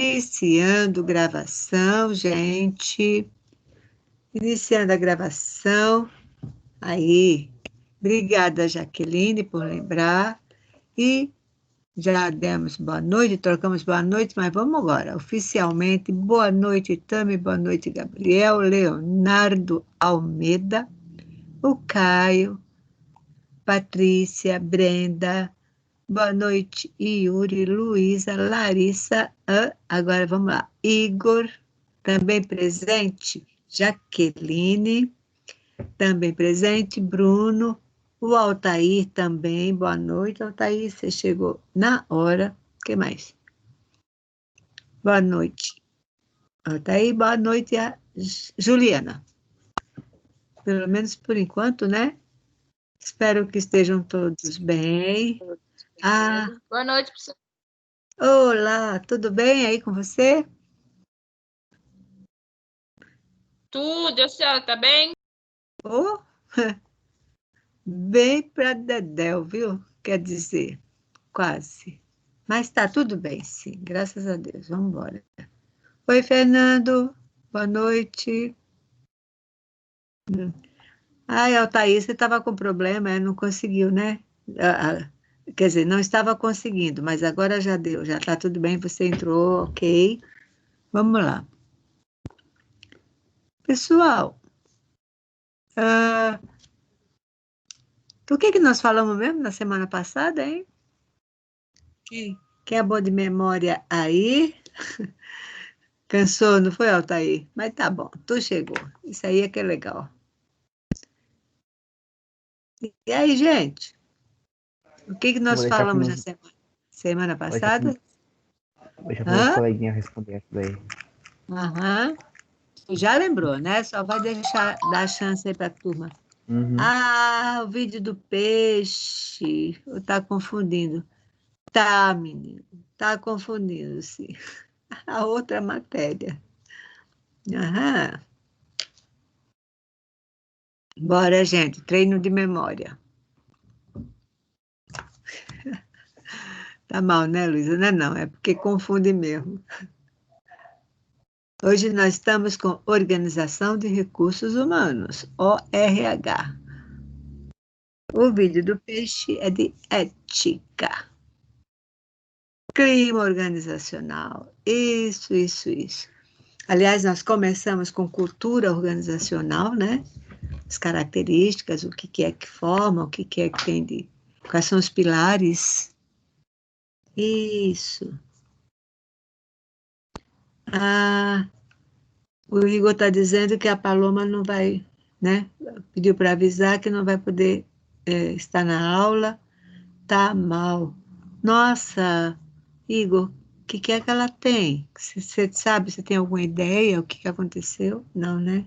Iniciando gravação, gente. Iniciando a gravação. Aí, obrigada, Jaqueline, por lembrar. E já demos boa noite, trocamos boa noite, mas vamos agora, oficialmente. Boa noite, Tami, boa noite, Gabriel, Leonardo Almeida, o Caio, Patrícia, Brenda, boa noite, Yuri, Luísa, Larissa, agora vamos lá, Igor, também presente, Jaqueline, também presente, Bruno, o Altair também, boa noite, Altair, você chegou na hora, o que mais? Boa noite, Altair, boa noite, a Juliana, pelo menos por enquanto, né? Espero que estejam todos bem. Boa noite, professor. Olá, tudo bem aí com você? Tudo, a senhora tá bem? Oh, bem para dedéu, viu? Quer dizer, quase. Mas tá tudo bem, sim, graças a Deus. Vamos embora. Oi, Fernando, boa noite. Ai, Altair, você estava com problema, não conseguiu, né? Quer dizer, não estava conseguindo, mas agora já deu, já está tudo bem, você entrou, ok. Vamos lá. Pessoal, do que nós falamos mesmo na semana passada, hein? Quem é bom de memória aí? Cansou, não foi, Altair? Mas tá bom, tu chegou. Isso aí é que é legal. E aí, gente? O que nós Vou deixar para falamos na meus... semana passada? Deixa para meus Hã? coleguinhas responder isso daí. Aham. Tu já lembrou, né? Só vai deixar dar chance aí para a turma. Uhum. Ah, o vídeo do peixe. Tá confundindo. Tá, menino. Tá confundindo, sim. A outra matéria. Aham. Bora, gente. Treino de memória. Tá mal, né, Luísa? Não é não, é porque confunde mesmo. Hoje nós estamos com Organização de Recursos Humanos, ORH. O vídeo do peixe é de ética. Clima organizacional. Isso. Aliás, nós começamos com cultura organizacional, né? As características, o que é que forma, o que é que tem de... Quais são os pilares. Isso. Ah, o Igor está dizendo que a Paloma não vai, né? Pediu para avisar que não vai poder estar na aula. Tá mal. Nossa, Igor, o que é que ela tem? Você sabe, você tem alguma ideia o que aconteceu? Não, né?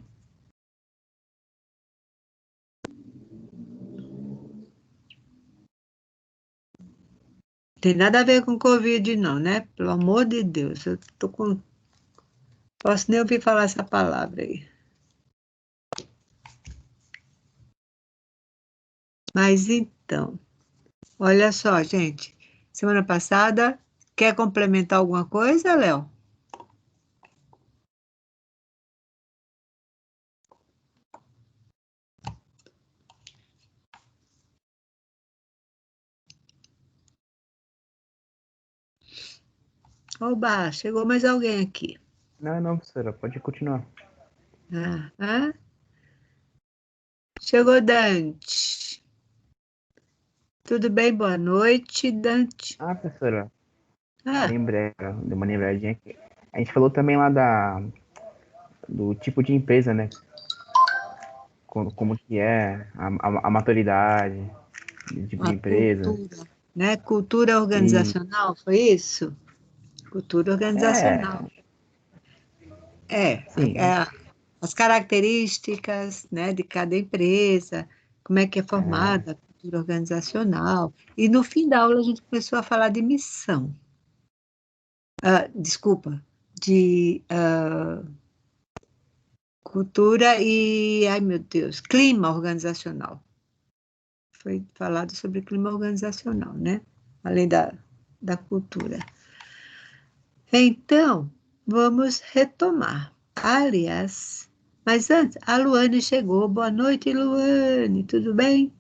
Tem nada a ver com Covid, não, né? Pelo amor de Deus, eu tô com... Posso nem ouvir falar essa palavra aí. Mas então, olha só, gente. Semana passada, quer complementar alguma coisa, Léo? Oba, chegou mais alguém aqui. Não, professora, pode continuar. Ah. Chegou Dante. Tudo bem? Boa noite, Dante. Professora, Ah, lembrei, deu uma lembradinha aqui. A gente falou também lá do tipo de empresa, né? Como que é a maturidade do tipo de a empresa. cultura, né? Cultura E organizacional, foi isso? Cultura organizacional. é, É, sim, as características, né, de cada empresa, como é que é é, formada a cultura organizacional. E no fim da aula a gente começou a falar de missão. Desculpa, de cultura e, ai meu Deus, clima organizacional. Foi falado sobre clima organizacional, né? Além da cultura. Então, vamos retomar. Aliás, mas antes, a Luane chegou. Boa noite, Luane, tudo bem?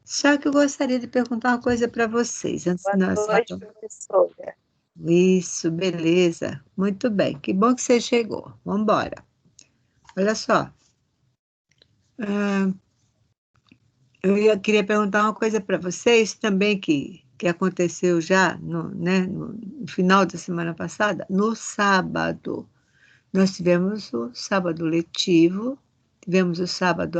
Só que eu gostaria de perguntar uma coisa para vocês. Antes de Boa nós noite, professora. Isso, beleza. Muito bem. Que bom que você chegou. Vamos embora. Olha só. Queria perguntar uma coisa para vocês também que aconteceu já no final da semana passada. No sábado, nós tivemos o sábado letivo, tivemos o sábado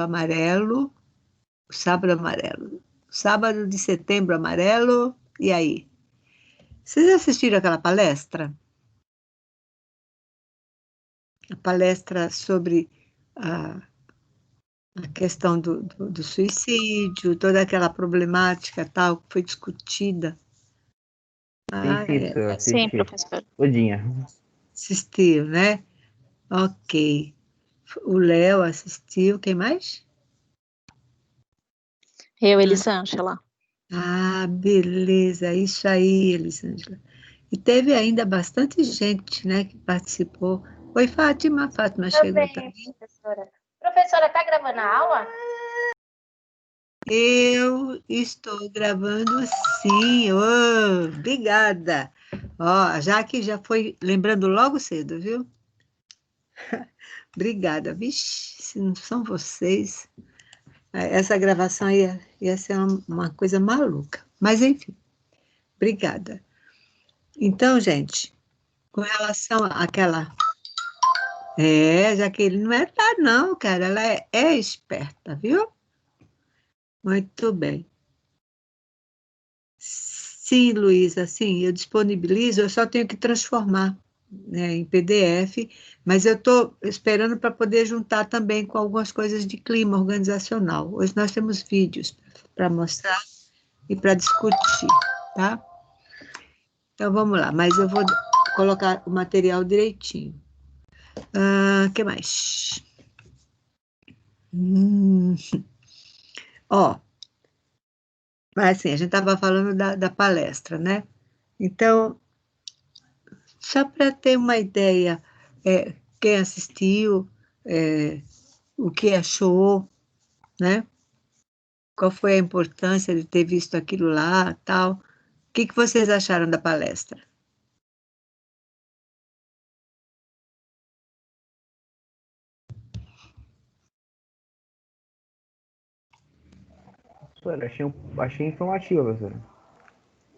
de setembro amarelo, e aí? Vocês assistiram aquela palestra? A palestra sobre a questão do suicídio, toda aquela problemática tal que foi discutida. Sim, professor, Sim, assisti. professora. Todinha. Assistiu, né? Ok. O Léo assistiu, quem mais? Eu, Elisângela. Beleza, isso aí, Elisângela. E teve ainda bastante gente, né, que participou. Oi, Fátima. Fátima chegou também. Professora. Professora, tá gravando a aula? Eu estou gravando sim. Obrigada. Ó, já que já foi lembrando logo cedo, viu? Obrigada. Vixe, se não são vocês, essa gravação ia ser uma coisa maluca. Mas, enfim, obrigada. Então, gente, com relação àquela. Jaqueline não é tá, não, cara. Ela é esperta, viu? Muito bem. Sim, Luísa, sim, eu disponibilizo, eu só tenho que transformar, né, em PDF, mas eu estou esperando para poder juntar também com algumas coisas de clima organizacional. Hoje nós temos vídeos para mostrar e para discutir, tá? Então vamos lá, mas eu vou colocar o material direitinho. O que mais? Ó, mas assim, a gente estava falando da palestra, né? Então, só para ter uma ideia, quem assistiu, o que achou, né? Qual foi a importância de ter visto aquilo lá, tal. O que vocês acharam da palestra? Professora, achei informativa, professora.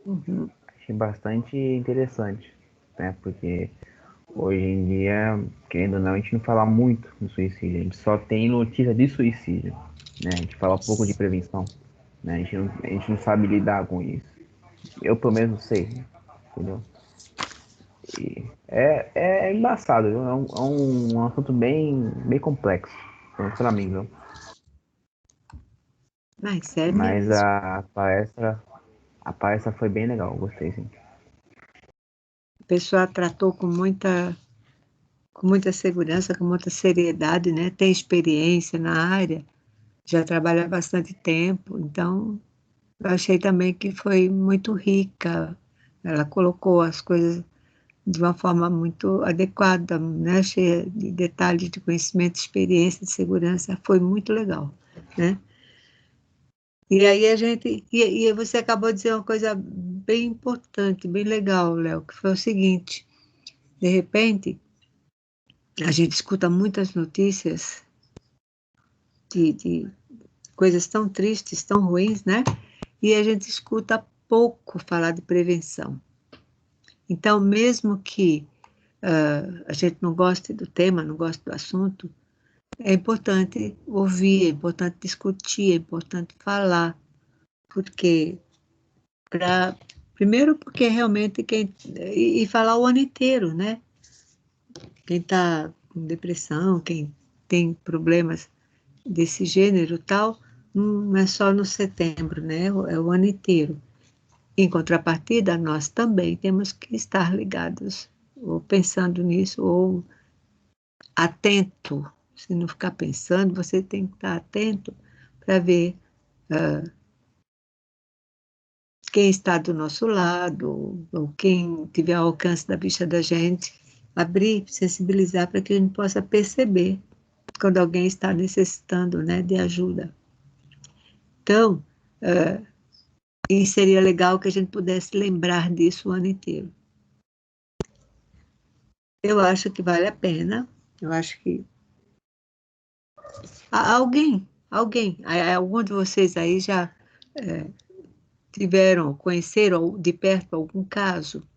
Uhum. Achei bastante interessante, né? Porque hoje em dia, querendo ou não, a gente não fala muito do suicídio, a gente só tem notícia de suicídio, né? A gente fala pouco de prevenção, né? A gente não sabe lidar com isso. Eu, pelo menos, não sei, entendeu? E é embaçado, viu? É um assunto bem complexo, pra mim, viu? Mas é Mas mesmo. a palestra foi bem legal, gostei, sim. A pessoa tratou com muita segurança, com muita seriedade, né? Tem experiência na área, já trabalha há bastante tempo, então eu achei também que foi muito rica. Ela colocou as coisas de uma forma muito adequada, né? Cheia de detalhes de conhecimento, experiência, de segurança. Foi muito legal, né? E aí e você acabou de dizer uma coisa bem importante, bem legal, Léo, que foi o seguinte: de repente, a gente escuta muitas notícias de coisas tão tristes, tão ruins, né? E a gente escuta pouco falar de prevenção. Então, mesmo que a gente não goste do tema, não goste do assunto, é importante ouvir, é importante discutir, é importante falar, porque primeiro porque realmente e falar o ano inteiro, né? Quem está com depressão, quem tem problemas desse gênero tal, não é só no setembro, né? É o ano inteiro. Em contrapartida, nós também temos que estar ligados, ou pensando nisso, ou atento. Se não ficar pensando, você tem que estar atento para ver quem está do nosso lado, ou quem tiver ao alcance da vista da gente, abrir, sensibilizar para que a gente possa perceber quando alguém está necessitando, né, de ajuda. Então, e seria legal que a gente pudesse lembrar disso o ano inteiro. Eu acho que vale a pena, eu acho que algum de vocês aí já conheceram de perto algum caso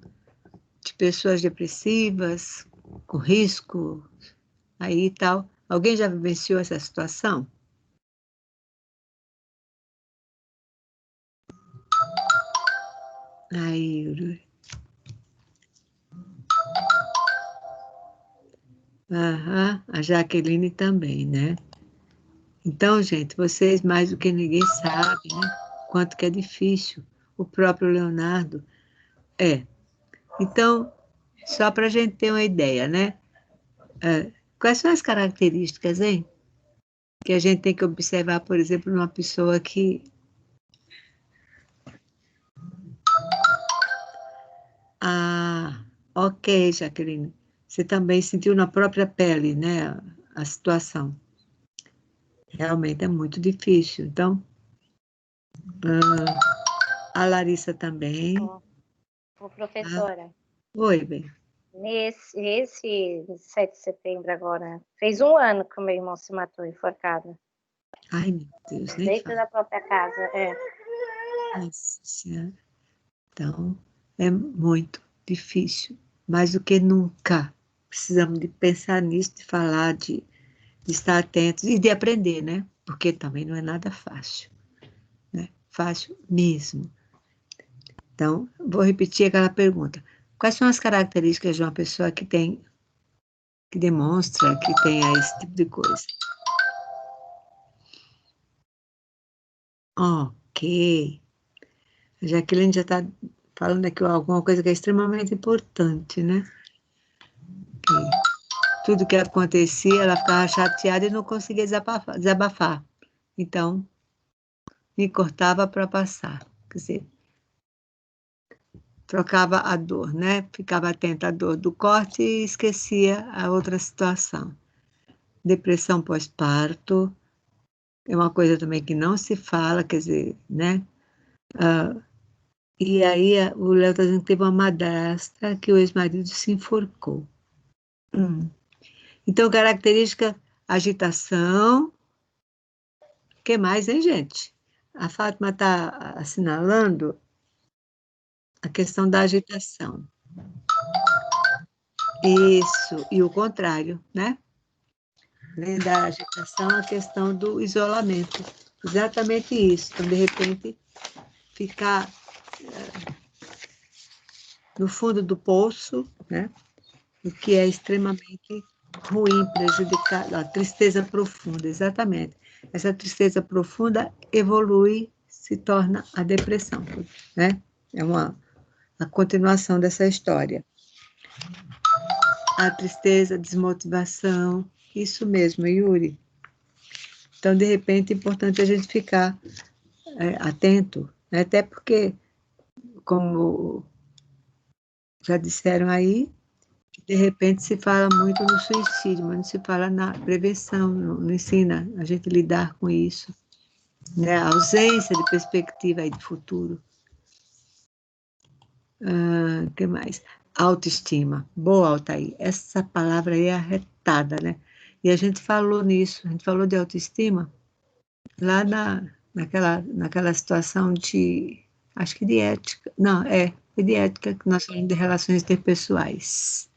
de pessoas depressivas, com risco, aí e tal. Alguém já vivenciou essa situação? Aí, Yuri. Aham, a Jaqueline também, né? Então, gente, vocês mais do que ninguém sabem, né? Quanto que é difícil. O próprio Leonardo. Então, só para a gente ter uma ideia, né? Quais são as características, hein? Que a gente tem que observar, por exemplo, numa pessoa que... Ah, ok, Jaqueline. Você também sentiu na própria pele, né? A situação. Realmente é muito difícil. Então, a Larissa também. Ô, professora, Oi, bem. esse 7 de setembro agora, fez 1 ano que o meu irmão se matou enforcado. Ai, meu Deus, nem Dentro fala. da própria casa, Nossa Senhora. Então, é muito difícil. Mais do que nunca. Precisamos de pensar nisso, de falar, de estar atentos e de aprender, né? Porque também não é nada fácil, né? Fácil mesmo. Então, vou repetir aquela pergunta. Quais são as características de uma pessoa que demonstra que tenha esse tipo de coisa? Ok. A Jaqueline já está falando aqui alguma coisa que é extremamente importante, né? Que tudo que acontecia, ela ficava chateada e não conseguia desabafar. Então, me cortava para passar. Quer dizer, trocava a dor, né? Ficava atenta à dor do corte e esquecia a outra situação. Depressão pós-parto é uma coisa também que não se fala, quer dizer, né? E aí o Léo está dizendo que teve uma madrasta que o ex-marido se enforcou. Então, característica, agitação. O que mais, hein, gente? A Fátima está assinalando a questão da agitação. Isso, e o contrário, né? Além da agitação, a questão do isolamento. Exatamente isso. Então, de repente, ficar no fundo do poço, né? O que é extremamente ruim, prejudicado, a tristeza profunda, exatamente. Essa tristeza profunda evolui, se torna a depressão, né? É a continuação dessa história. A tristeza, a desmotivação, isso mesmo, Yuri. Então, de repente, é importante a gente ficar atento, né? Até porque, como já disseram aí, de repente se fala muito no suicídio, mas não se fala na prevenção, não ensina a gente a lidar com isso, né? A ausência de perspectiva aí de futuro. O que mais? Autoestima. Boa, Altair. Essa palavra aí é arretada, né? E a gente falou nisso, a gente falou de autoestima lá naquela situação de, acho que de ética, não, foi de ética que nós falamos de relações interpessoais.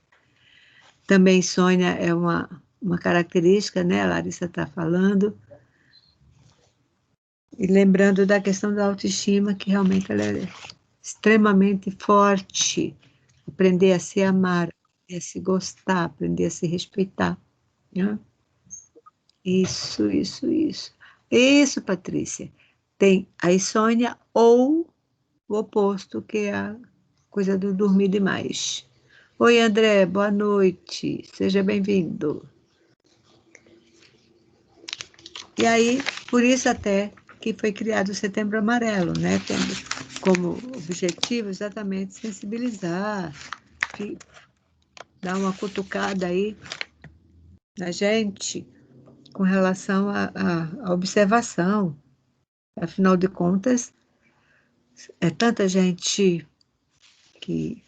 Também Sônia é uma característica, né? A Larissa está falando. E lembrando da questão da autoestima, que realmente ela é extremamente forte. Aprender a se amar, aprender a se gostar, aprender a se respeitar. Né? Isso. Isso, Patrícia. Tem a insônia ou o oposto, que é a coisa do dormir demais. Oi, André, boa noite. Seja bem-vindo. E aí, por isso até que foi criado o Setembro Amarelo, né? como objetivo exatamente sensibilizar, dar uma cutucada aí na gente com relação à observação. Afinal de contas, é tanta gente que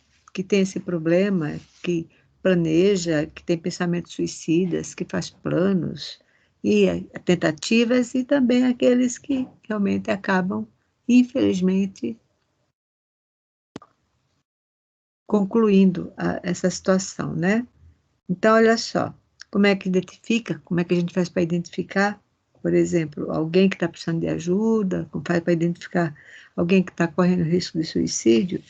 tem esse problema, que planeja, que tem pensamentos suicidas, que faz planos e tentativas, e também aqueles que realmente acabam, infelizmente, concluindo essa situação, né? Então, olha só, como é que identifica? Como é que a gente faz para identificar, por exemplo, alguém que está precisando de ajuda? Como faz para identificar alguém que está correndo risco de suicídio?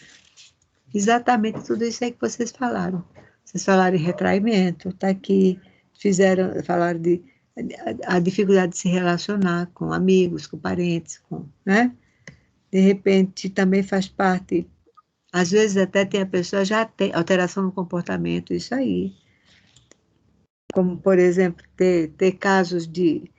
Exatamente tudo isso aí que vocês falaram. Vocês falaram em retraimento, está aqui, falaram de a dificuldade de se relacionar com amigos, com parentes, né? De repente, também faz parte, às vezes até tem a pessoa já tem alteração no comportamento, isso aí. Como, por exemplo, ter casos de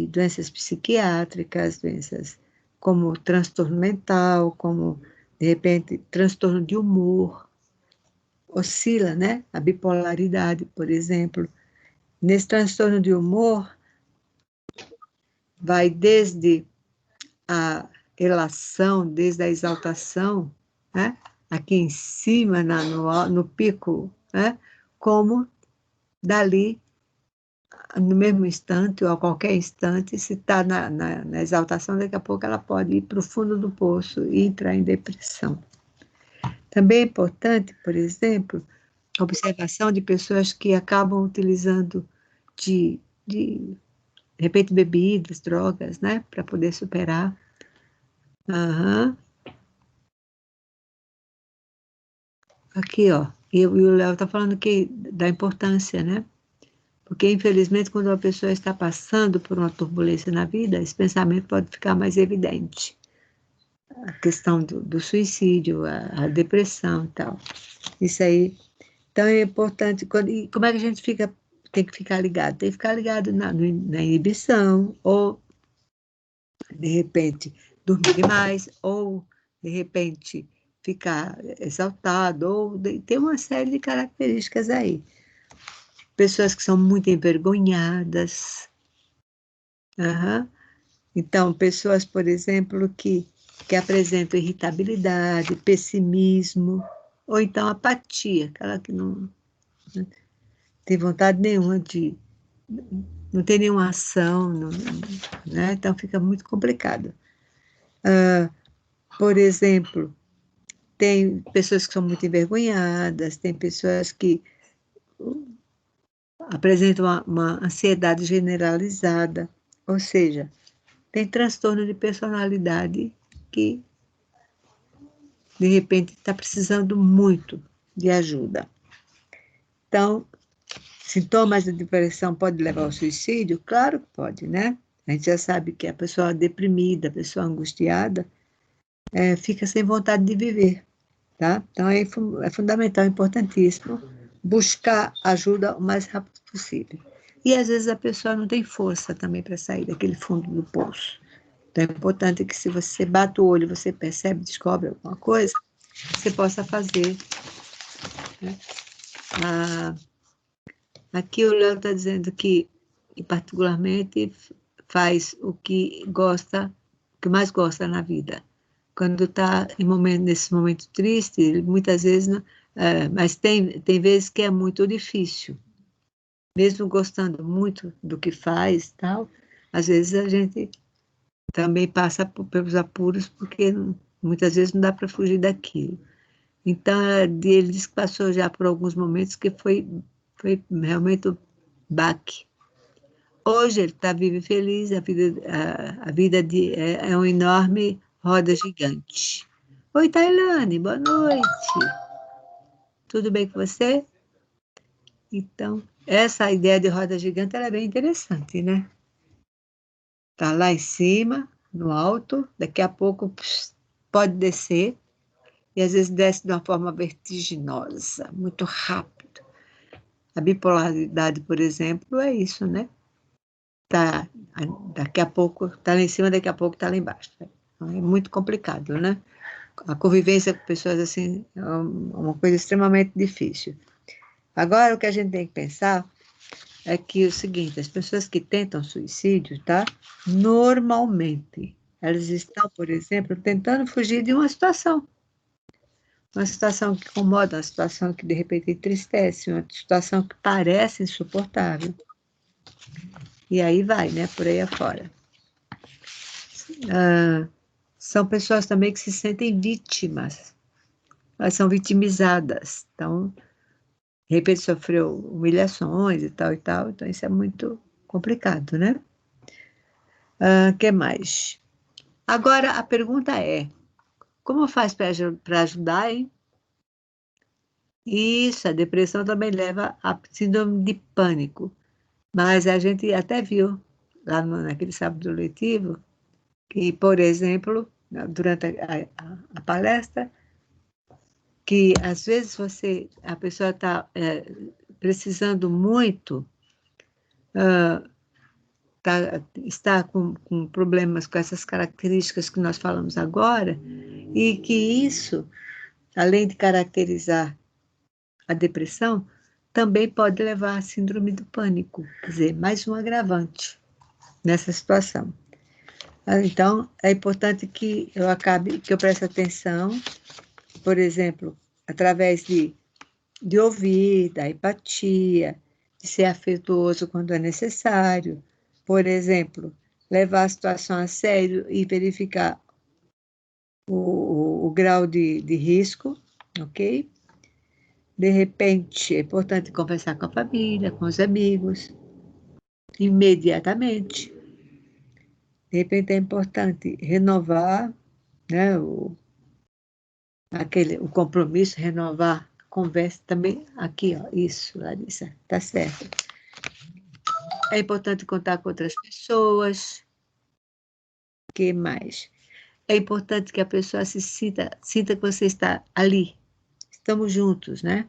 doenças psiquiátricas, doenças como transtorno mental, como, de repente, transtorno de humor, oscila, né? A bipolaridade, por exemplo. Nesse transtorno de humor, vai desde a elação, desde a exaltação, né? Aqui em cima, no pico, né? Como dali, no mesmo instante ou a qualquer instante, se está na exaltação, daqui a pouco ela pode ir para o fundo do poço e entrar em depressão. Também é importante, por exemplo, a observação de pessoas que acabam utilizando de repente, bebidas, drogas, né, para poder superar. Uhum. Aqui, ó, e o Léo está falando que da importância, né? Porque, infelizmente, quando uma pessoa está passando por uma turbulência na vida, esse pensamento pode ficar mais evidente. A questão do suicídio, a depressão e tal. Isso aí. Então, é importante. E como é que a gente tem que ficar ligado? Tem que ficar ligado na inibição, ou, de repente, dormir demais, ou, de repente, ficar exaltado, ou tem uma série de características aí. Pessoas que são muito envergonhadas. Uhum. Então, pessoas, por exemplo, que apresentam irritabilidade, pessimismo, ou então apatia, aquela que não, né, tem vontade nenhuma não tem nenhuma ação, né? Então fica muito complicado. Por exemplo, tem pessoas que são muito envergonhadas, tem pessoas que apresentam uma ansiedade generalizada, ou seja, tem transtorno de personalidade que, de repente, está precisando muito de ajuda. Então, sintomas de depressão podem levar ao suicídio? Claro que pode, né? A gente já sabe que a pessoa deprimida, a pessoa angustiada, fica sem vontade de viver, tá? Então, é fundamental, importantíssimo, buscar ajuda o mais rápido possível. E, às vezes, a pessoa não tem força também para sair daquele fundo do poço. Então, é importante que, se você bate o olho, você percebe, descobre alguma coisa, você possa fazer, né? Aqui o Léo está dizendo que particularmente, faz o que mais gosta na vida. Quando está nesse momento triste, muitas vezes, não, mas tem vezes que é muito difícil. Mesmo gostando muito do que faz, tal, às vezes a gente também passa pelos apuros, porque muitas vezes não dá para fugir daquilo. Então, ele disse que passou já por alguns momentos que foi realmente um baque. Hoje ele está vivo e feliz, a vida é uma enorme roda gigante. Oi, Tailane, boa noite. Tudo bem com você? Então, essa ideia de roda gigante ela é bem interessante, né? Está lá em cima, no alto, daqui a pouco pode descer, e às vezes desce de uma forma vertiginosa, muito rápido. A bipolaridade, por exemplo, é isso, né? Daqui a pouco está lá em cima, daqui a pouco está lá embaixo. Então, é muito complicado, né? a convivência com pessoas assim é uma coisa extremamente difícil. Agora, o que a gente tem que pensar é que o seguinte, as pessoas que tentam suicídio, tá? Normalmente, elas estão, por exemplo, tentando fugir de uma situação que incomoda, uma situação que de repente entristece, uma situação que parece insuportável. E aí vai, né? Por aí afora. São pessoas também que se sentem vítimas. Elas são vitimizadas. Então, de repente sofreu humilhações e tal, então isso é muito complicado, né? Que mais? Agora, a pergunta é, como faz para ajudar, hein? Isso, a depressão também leva a síndrome de pânico, mas a gente até viu lá naquele sábado letivo que, por exemplo, durante a palestra, que às vezes a pessoa precisando muito, está com problemas com essas características que nós falamos agora, e que isso, além de caracterizar a depressão, também pode levar à síndrome do pânico, quer dizer, mais um agravante nessa situação. Então, é importante que eu preste atenção, por exemplo, através de ouvir, da empatia, de ser afetuoso quando é necessário, por exemplo, levar a situação a sério e verificar o grau de risco, ok? De repente, é importante conversar com a família, com os amigos, imediatamente. De repente, é importante renovar, né, o compromisso, renovar a conversa também. Aqui, ó, isso, Larissa, tá certo. É importante contar com outras pessoas. O que mais? É importante que a pessoa sinta que você está ali. Estamos juntos, né?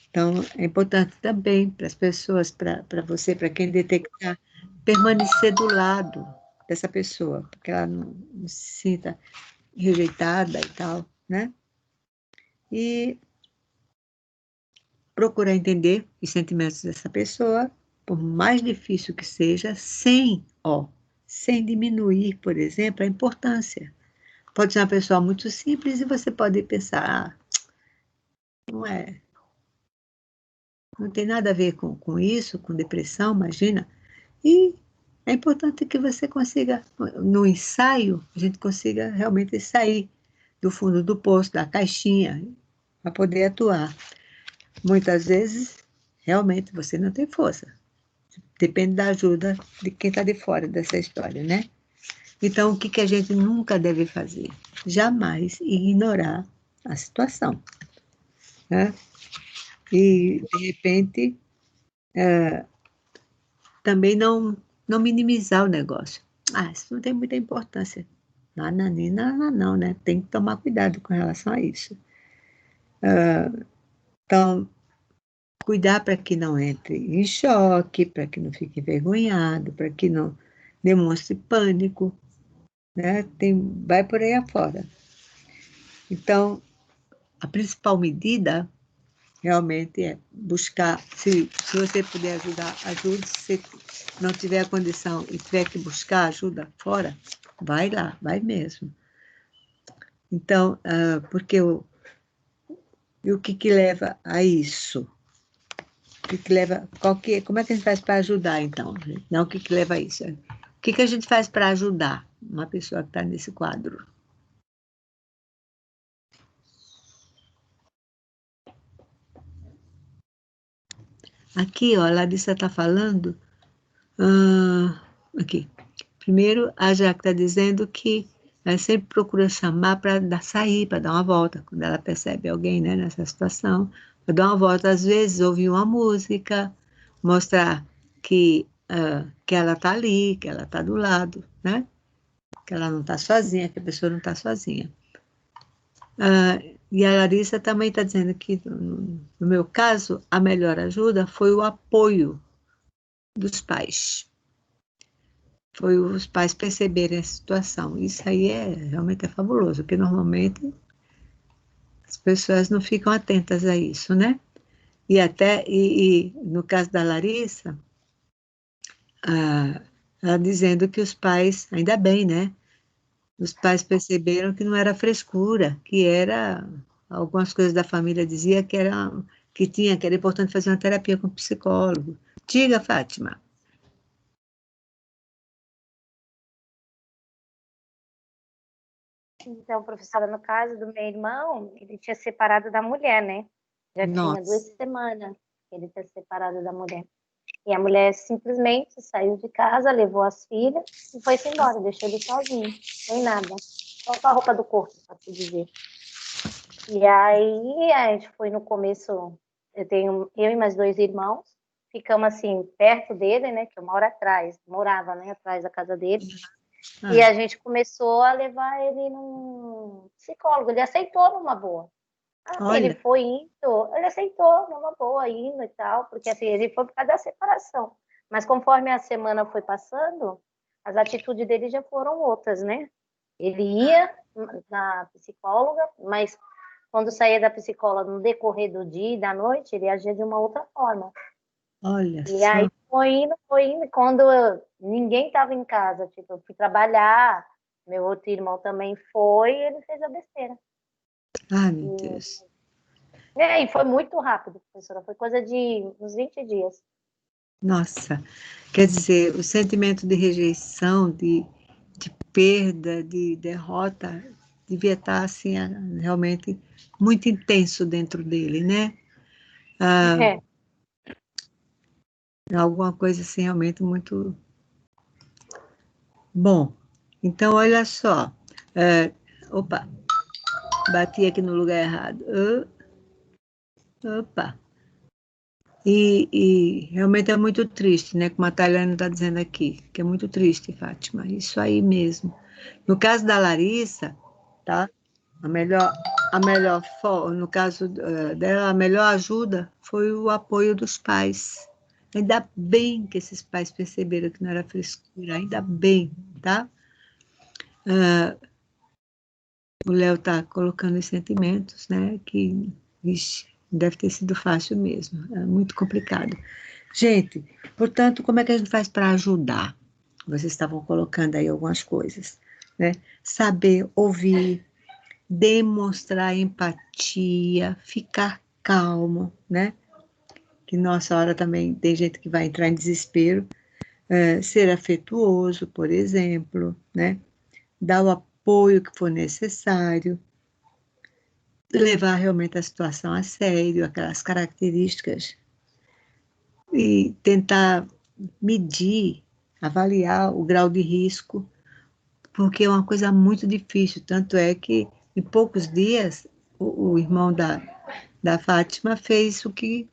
Então, é importante também para as pessoas, para você, para quem detectar, permanecer do lado dessa pessoa, porque ela não se sinta rejeitada e tal, né? E procurar entender os sentimentos dessa pessoa, por mais difícil que seja, sem diminuir, por exemplo, a importância. Pode ser uma pessoa muito simples e você pode pensar, não tem nada a ver com isso, com depressão, imagina. E é importante que você consiga, no ensaio, a gente consiga realmente sair do fundo do poço, da caixinha, para poder atuar. Muitas vezes, realmente, você não tem força. Depende da ajuda de quem está de fora dessa história, né? Então, o que a gente nunca deve fazer? Jamais ignorar a situação, né? E, de repente, também não minimizar o negócio. Isso não tem muita importância. Não, né? Tem que tomar cuidado com relação a isso. Então, cuidar para que não entre em choque, para que não fique envergonhado, para que não demonstre pânico, né? Vai por aí afora. Então, a principal medida realmente é buscar, se você puder ajudar, ajude. Se não tiver condição e tiver que buscar ajuda fora, vai lá, vai mesmo. Então, porque e o que leva a isso? O que leva, como é que a gente faz para ajudar, então? Não, o que leva a isso? O que a gente faz para ajudar uma pessoa que está nesse quadro? Aqui, ó, a Larissa está falando, aqui. Primeiro, a Jaque está dizendo que ela sempre procura chamar para sair, para dar uma volta, quando ela percebe alguém, né, nessa situação, para dar uma volta, às vezes, ouvir uma música, mostrar que ela está ali, que ela está do lado, né? Que ela não está sozinha, que a pessoa não está sozinha. E a Larissa também está dizendo que, no meu caso, a melhor ajuda foi o apoio dos pais. foi os pais perceberem a situação. Isso aí realmente é fabuloso, porque normalmente as pessoas não ficam atentas a isso, né? E no caso da Larissa, ela dizendo que os pais, ainda bem, né? Os pais perceberam que não era frescura, que era algumas coisas da família dizia que era importante fazer uma terapia com o psicólogo. Diga, Fátima. Então, professora, no caso do meu irmão, ele tinha separado da mulher, né? Já tinha 2 Nossa, semanas que ele tinha separado da mulher. E a mulher simplesmente saiu de casa, levou as filhas e foi-se embora, deixou ele sozinho, sem nada. Só com a roupa do corpo, para se dizer. E aí, a gente foi no começo, eu e mais 2 irmãos, ficamos assim, perto dele, né? Que eu moro atrás, morava, né? Atrás da casa dele. E a gente começou a levar ele num psicólogo, ele aceitou numa boa. Ele olha, foi indo, ele aceitou numa boa, indo e tal, porque assim, ele foi por causa da separação. Mas conforme a semana foi passando, as atitudes dele já foram outras, né? Ele ia na psicóloga, mas quando saía da psicóloga no decorrer do dia e da noite, ele agia de uma outra forma. olha E aí só. foi indo. Quando ninguém estava em casa, tipo, eu fui trabalhar, meu outro irmão também foi, e ele fez a besteira. Ai, meu E, Deus. e foi muito rápido, professora, foi coisa de uns 20 dias. Nossa, quer dizer, o sentimento de rejeição, de perda, de derrota, devia estar assim, realmente muito intenso dentro dele, né? É. Alguma coisa assim, realmente muito bom. Então, olha só. Opa, bati aqui no lugar errado. Opa. E realmente é muito triste, né? Como a Tayane está dizendo aqui, que é muito triste, Fátima. Isso aí mesmo. No caso da Larissa, tá? No caso dela, a melhor ajuda foi o apoio dos pais. Ainda bem que esses pais perceberam que não era frescura, ainda bem, tá? O Léo está colocando os sentimentos, né? Que, vixe, deve ter sido fácil mesmo, é muito complicado. Gente, portanto, como é que a gente faz para ajudar? Vocês estavam colocando aí algumas coisas, né? Saber ouvir, demonstrar empatia, ficar calmo, né? Que nossa hora também tem gente que vai entrar em desespero. Ser afetuoso, por exemplo, né? Dar o apoio que for necessário, levar realmente a situação a sério, aquelas características, e tentar medir, avaliar o grau de risco, porque é uma coisa muito difícil, tanto é que em poucos dias o irmão da Fátima fez o que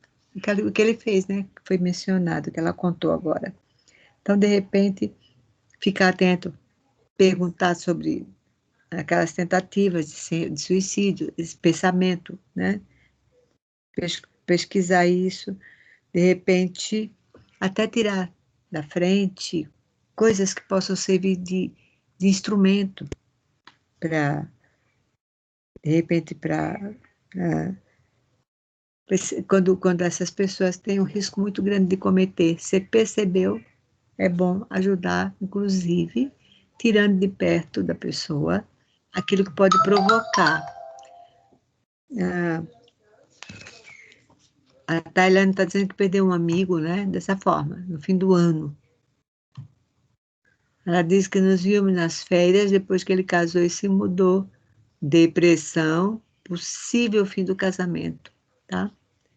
ele fez, né? Que foi mencionado, que ela contou agora. Então, de repente, ficar atento, perguntar sobre aquelas tentativas de suicídio, esse pensamento, né? Pesquisar isso, de repente, até tirar da frente coisas que possam servir de instrumento para, de repente, quando essas pessoas têm um risco muito grande de cometer. Você percebeu, é bom ajudar, inclusive, tirando de perto da pessoa aquilo que pode provocar. A Tailândia está dizendo que perdeu um amigo, né? Dessa forma, no fim do ano. Ela disse que nos vimos nas férias, depois que ele casou e se mudou. Depressão, possível fim do casamento, tá?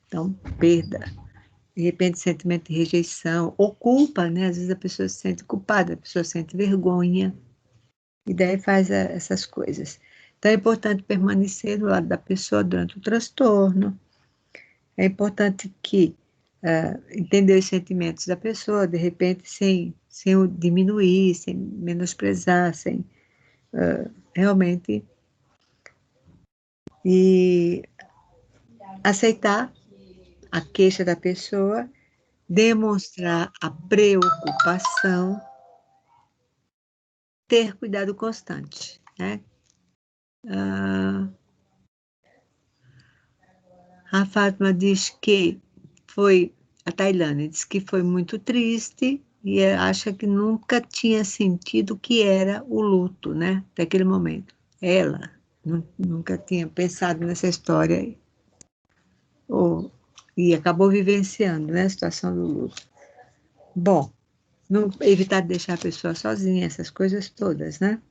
Então, perda. De repente, sentimento de rejeição, ou culpa, né? Às vezes a pessoa se sente culpada, a pessoa sente vergonha, e daí faz essas coisas. Então, é importante permanecer do lado da pessoa durante o transtorno. É importante que entender os sentimentos da pessoa, de repente, sem o diminuir, sem menosprezar, sem realmente, e aceitar a queixa da pessoa, demonstrar a preocupação, ter cuidado constante, né? A Fátima diz que a Tailândia diz que foi muito triste e acha que nunca tinha sentido o que era o luto, né? Até aquele momento. Ela nunca tinha pensado nessa história aí. E acabou vivenciando, né, a situação do luto. Bom, não evitar de deixar a pessoa sozinha, essas coisas todas, né?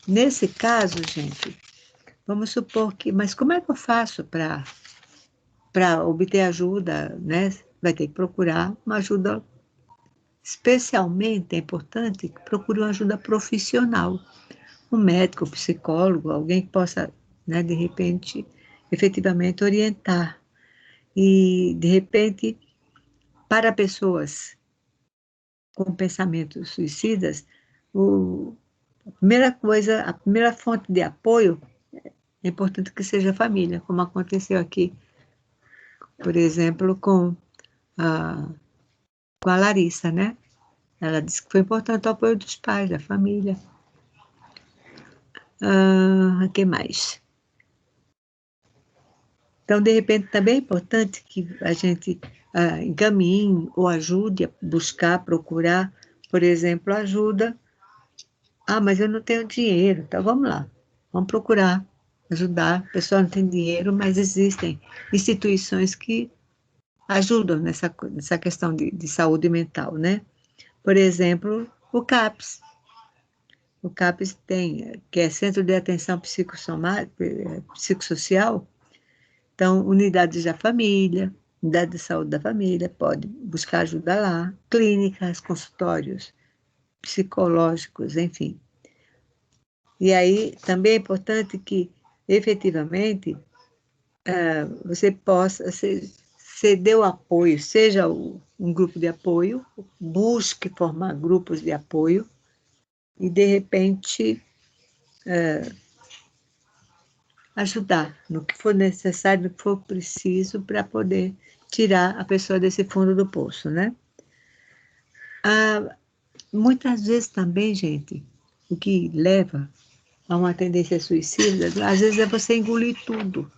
Nesse caso, gente, vamos supor que... Mas como é que eu faço para obter ajuda, né? Vai ter que procurar uma ajuda. Especialmente é importante que procure uma ajuda profissional. Um médico, um psicólogo, alguém que possa, né, de repente, efetivamente orientar. E, de repente, para pessoas com pensamentos suicidas, a primeira coisa, a primeira fonte de apoio é importante que seja a família, como aconteceu aqui, por exemplo, com a Larissa, né? Ela disse que foi importante o apoio dos pais, da família. O que mais? Então, de repente, também é importante que a gente encaminhe ou ajude a buscar, procurar, por exemplo, ajuda. Mas eu não tenho dinheiro. Então, vamos lá. Vamos procurar ajudar. A pessoa não tem dinheiro, mas existem instituições que ajudam nessa questão de saúde mental, né? Por exemplo, o CAPS. O CAPS tem, que é Centro de Atenção Psicossocial. Então, unidades da família, unidade de saúde da família, pode buscar ajuda lá, clínicas, consultórios psicológicos, enfim. E aí, também é importante que, efetivamente, você possa, você dê o apoio, seja um grupo de apoio, busque formar grupos de apoio e, de repente, ajudar no que for necessário, no que for preciso, para poder tirar a pessoa desse fundo do poço, né? Muitas vezes também, gente, o que leva a uma tendência suicida, às vezes é você engolir tudo.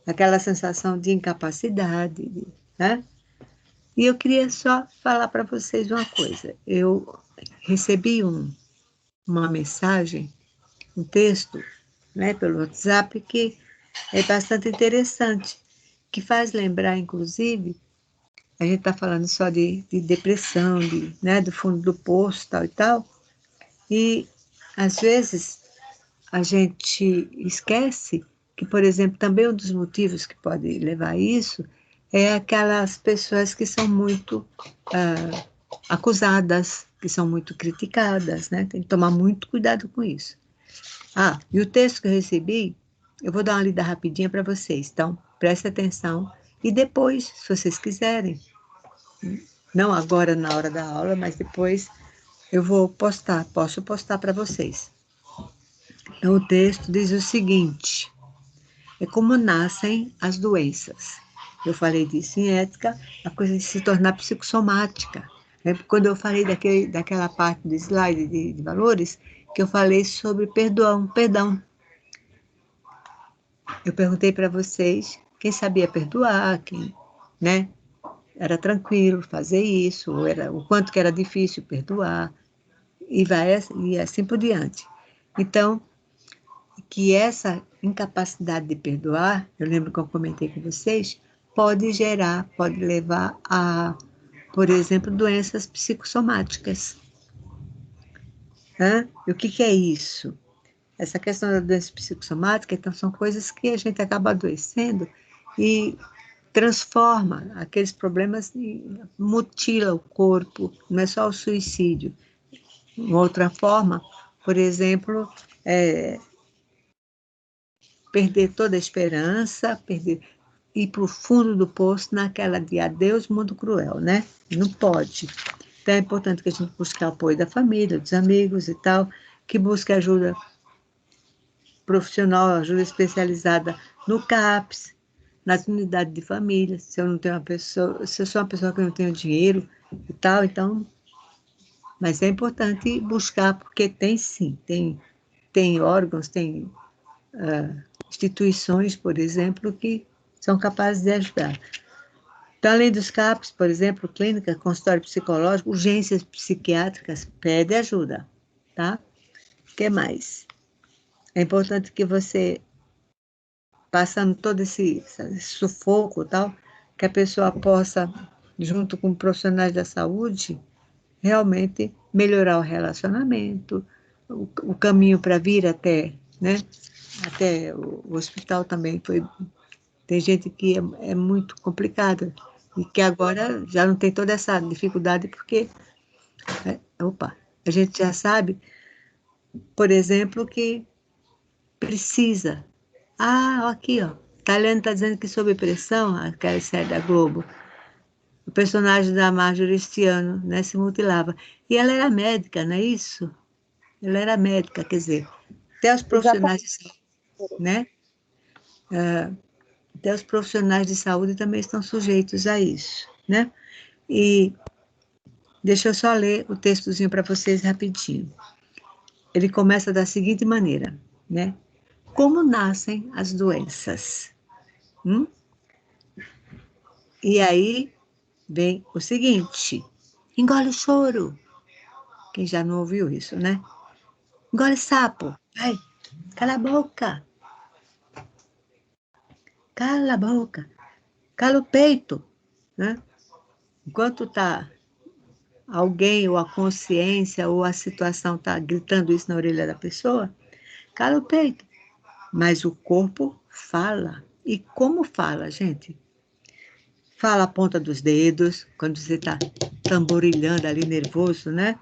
Aquela sensação de incapacidade, né? E eu queria só falar para vocês uma coisa. Eu recebi uma mensagem, um texto, né, pelo WhatsApp, que é bastante interessante, que faz lembrar, inclusive, a gente está falando só de depressão, né, do fundo do poço, tal e tal, e, às vezes, a gente esquece que, por exemplo, também um dos motivos que pode levar a isso é aquelas pessoas que são muito acusadas, que são muito criticadas, né? Tem que tomar muito cuidado com isso. E o texto que eu recebi, eu vou dar uma lida rapidinha para vocês, então preste atenção e depois, se vocês quiserem, não agora na hora da aula, mas depois eu vou posso postar para vocês. Então, o texto diz o seguinte: é como nascem as doenças. Eu falei disso em ética, a coisa de se tornar psicossomática. Quando eu falei daquela parte do slide de valores, que eu falei sobre perdão. Eu perguntei para vocês quem sabia perdoar, quem, né, era tranquilo fazer isso, o quanto que era difícil perdoar, e assim por diante. Então, que essa incapacidade de perdoar, eu lembro que eu comentei com vocês, pode levar a, por exemplo, doenças psicossomáticas. E o que é isso? Essa questão da doença psicossomática, então, são coisas que a gente acaba adoecendo e transforma aqueles problemas e mutila o corpo, não é só o suicídio. Uma outra forma, por exemplo, perder toda a esperança, ir para o fundo do poço naquela de adeus, mundo cruel, né? Não pode. Então, é importante que a gente busque o apoio da família, dos amigos e tal, que busque ajuda profissional, ajuda especializada no CAPS, na unidade de família, se eu não tenho uma pessoa, se eu sou uma pessoa que não tenho dinheiro e tal, então, mas é importante buscar, porque tem sim, tem órgãos, tem instituições, por exemplo, que são capazes de ajudar. Então, além dos CAPs, por exemplo, clínica, consultório psicológico, urgências psiquiátricas, pede ajuda, tá? O que mais? É importante que você, passando todo esse sufoco e tal, que a pessoa possa, junto com profissionais da saúde, realmente melhorar o relacionamento, o caminho para vir até, né? Até o hospital também foi. Tem gente que é muito complicada e que agora já não tem toda essa dificuldade porque, a gente já sabe, por exemplo, que precisa. Aqui, ó. Italiano está dizendo que sob pressão, aquela série da Globo, o personagem da Marjorie este ano, né, se mutilava. E ela era médica, não é isso? Ela era médica, quer dizer, até os profissionais de saúde, né? Até os profissionais de saúde também estão sujeitos a isso, né? E deixa eu só ler o textozinho para vocês rapidinho. Ele começa da seguinte maneira, né? Como nascem as doenças? E aí vem o seguinte, engole o choro. Quem já não ouviu isso, né? Engole sapo. Vai, cala a boca. Cala a boca. Cala o peito, né? Enquanto tá alguém, ou a consciência, ou a situação tá gritando isso na orelha da pessoa, cala o peito. Mas o corpo fala. E como fala, gente? Fala a ponta dos dedos, quando você está tamborilhando ali, nervoso, né?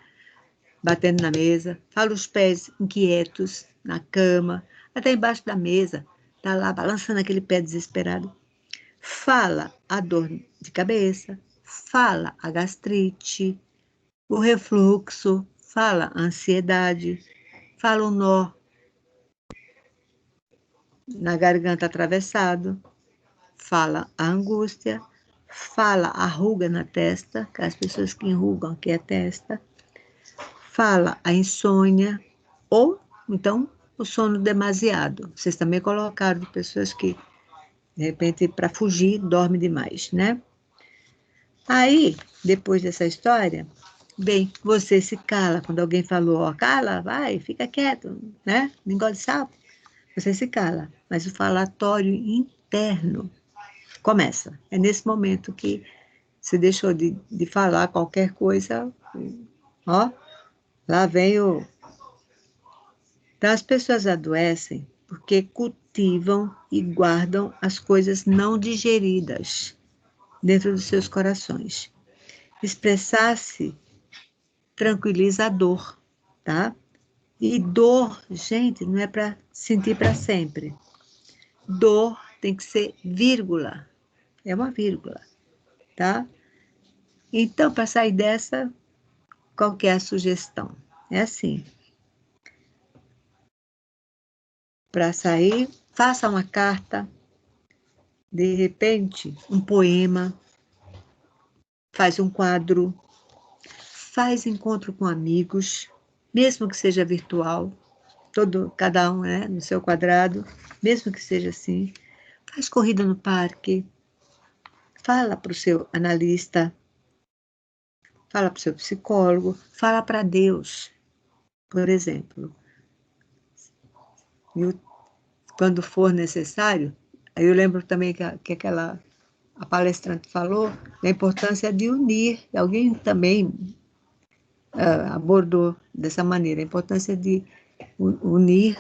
Batendo na mesa. Fala os pés inquietos, na cama, até embaixo da mesa. Está lá balançando aquele pé desesperado. Fala a dor de cabeça, fala a gastrite, o refluxo, fala a ansiedade, fala o nó na garganta atravessado, fala a angústia, fala a ruga na testa, que as pessoas que enrugam aqui a testa, fala a insônia, ou então o sono demasiado. Vocês também colocaram de pessoas que, de repente, para fugir, dorme demais, né? Aí, depois dessa história, bem, você se cala. Quando alguém falou, ó, cala, vai, fica quieto, né? Não engole sapo. Você se cala. Mas o falatório interno começa. É nesse momento que você deixou de falar qualquer coisa, ó, lá vem o... Então, as pessoas adoecem porque cultivam e guardam as coisas não digeridas dentro dos seus corações. Expressar-se tranquiliza a dor, tá? E dor, gente, não é para sentir para sempre. Dor tem que ser vírgula, é uma vírgula, tá? Então, para sair dessa, qual que é a sugestão? É assim, para sair, faça uma carta, de repente, um poema, faz um quadro, faz encontro com amigos, mesmo que seja virtual, cada um, né, no seu quadrado, mesmo que seja assim, faz corrida no parque, fala para o seu analista, fala para o seu psicólogo, fala para Deus, por exemplo. Quando for necessário, aí eu lembro também que a palestrante falou da importância de unir, alguém também abordou dessa maneira, a importância de unir,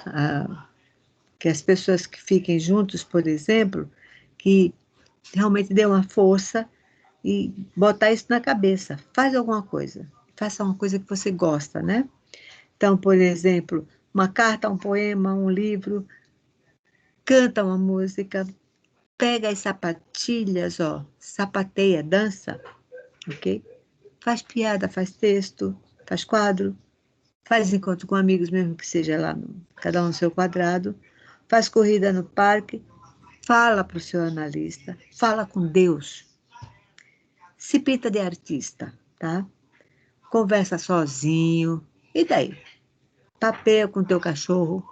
que as pessoas que fiquem juntos, por exemplo, que realmente dê uma força e botar isso na cabeça. Faz alguma coisa. Faça uma coisa que você gosta, né? Então, por exemplo, uma carta, um poema, um livro, canta uma música, pega as sapatilhas, ó, sapateia, dança, ok? Faz piada, faz texto, faz quadro, faz encontro com amigos, mesmo que seja lá, cada um no seu quadrado, faz corrida no parque, fala para o seu analista, fala com Deus. Se pinta de artista, tá? Conversa sozinho. E daí? Papeia com teu cachorro,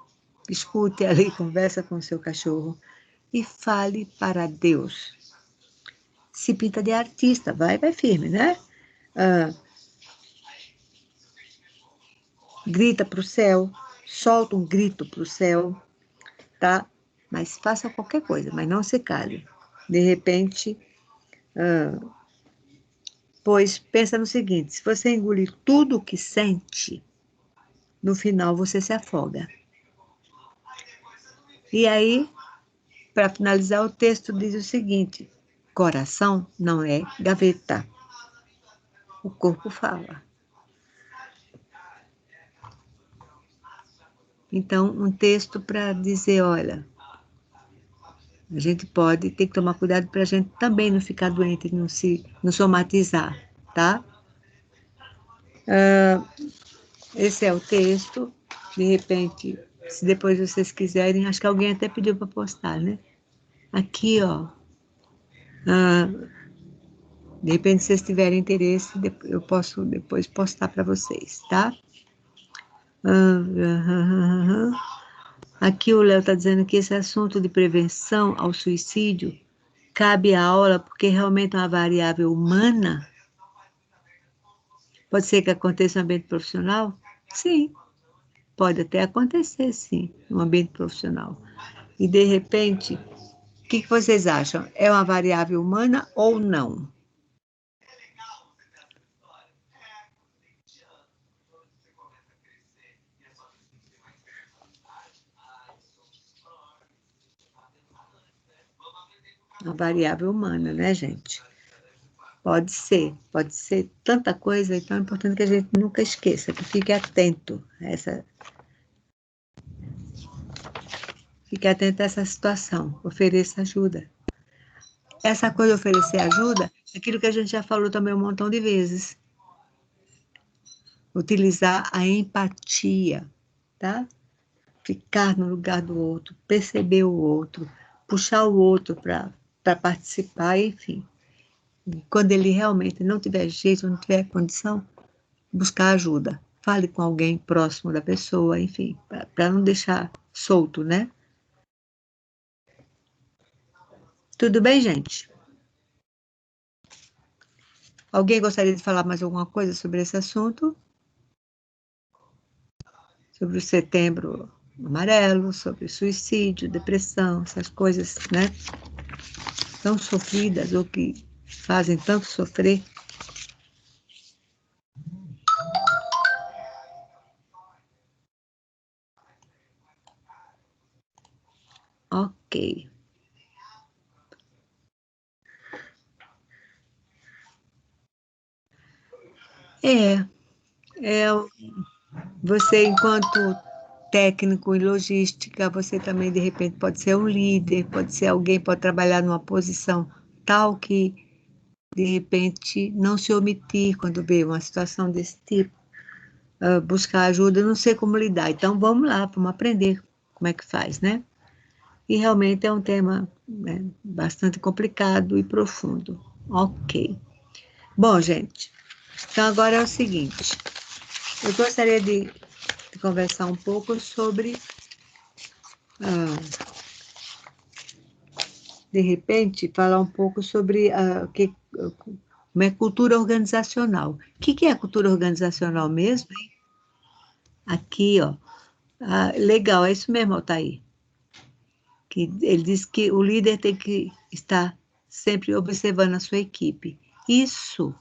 escute ali, conversa com o seu cachorro e fale para Deus. Se pinta de artista, vai firme, né? Grita para o céu, solta um grito para o céu, tá? Mas faça qualquer coisa, mas não se cale. De repente, pois pensa no seguinte, se você engolir tudo o que sente, no final você se afoga. E aí, para finalizar, o texto diz o seguinte, coração não é gaveta. O corpo fala. Então, um texto para dizer, olha, a gente tem que tomar cuidado para a gente também não ficar doente, não somatizar, tá? Esse é o texto. De repente, se depois vocês quiserem, acho que alguém até pediu para postar, né? Aqui, ó. De repente, se vocês tiverem interesse, eu posso depois postar para vocês, tá? Aqui o Léo está dizendo que esse assunto de prevenção ao suicídio cabe à aula porque realmente é uma variável humana. Pode ser que aconteça no ambiente profissional? Sim, pode até acontecer, sim, no ambiente profissional. E, de repente, o que vocês acham? É uma variável humana ou não? Uma variável humana, né, gente? Pode ser tanta coisa, então é importante que a gente nunca esqueça, que fique atento a essa situação, ofereça ajuda. Essa coisa de oferecer ajuda, é aquilo que a gente já falou também um montão de vezes. Utilizar a empatia, tá? Ficar no lugar do outro, perceber o outro, puxar o outro para participar, enfim. Quando ele realmente não tiver jeito, não tiver condição, buscar ajuda. Fale com alguém próximo da pessoa, enfim, para não deixar solto, né? Tudo bem, gente? Alguém gostaria de falar mais alguma coisa sobre esse assunto? Sobre o Setembro Amarelo, sobre suicídio, depressão, essas coisas, né? Tão sofridas ou que fazem tanto sofrer. Ok. Você, enquanto técnico em logística, você também, de repente, pode ser um líder, pode ser alguém, pode trabalhar numa posição tal que, de repente, não se omitir quando vê uma situação desse tipo, buscar ajuda, não sei como lidar. Então, vamos lá, vamos aprender como é que faz, né? E realmente é um tema, né, bastante complicado e profundo. Ok. Bom, gente, então agora é o seguinte, eu gostaria de conversar um pouco sobre, de repente, falar um pouco sobre como é cultura organizacional. O que é cultura organizacional mesmo, hein? Aqui, ó. Legal, é isso mesmo, Altair. Que ele diz que o líder tem que estar sempre observando a sua equipe. Isso,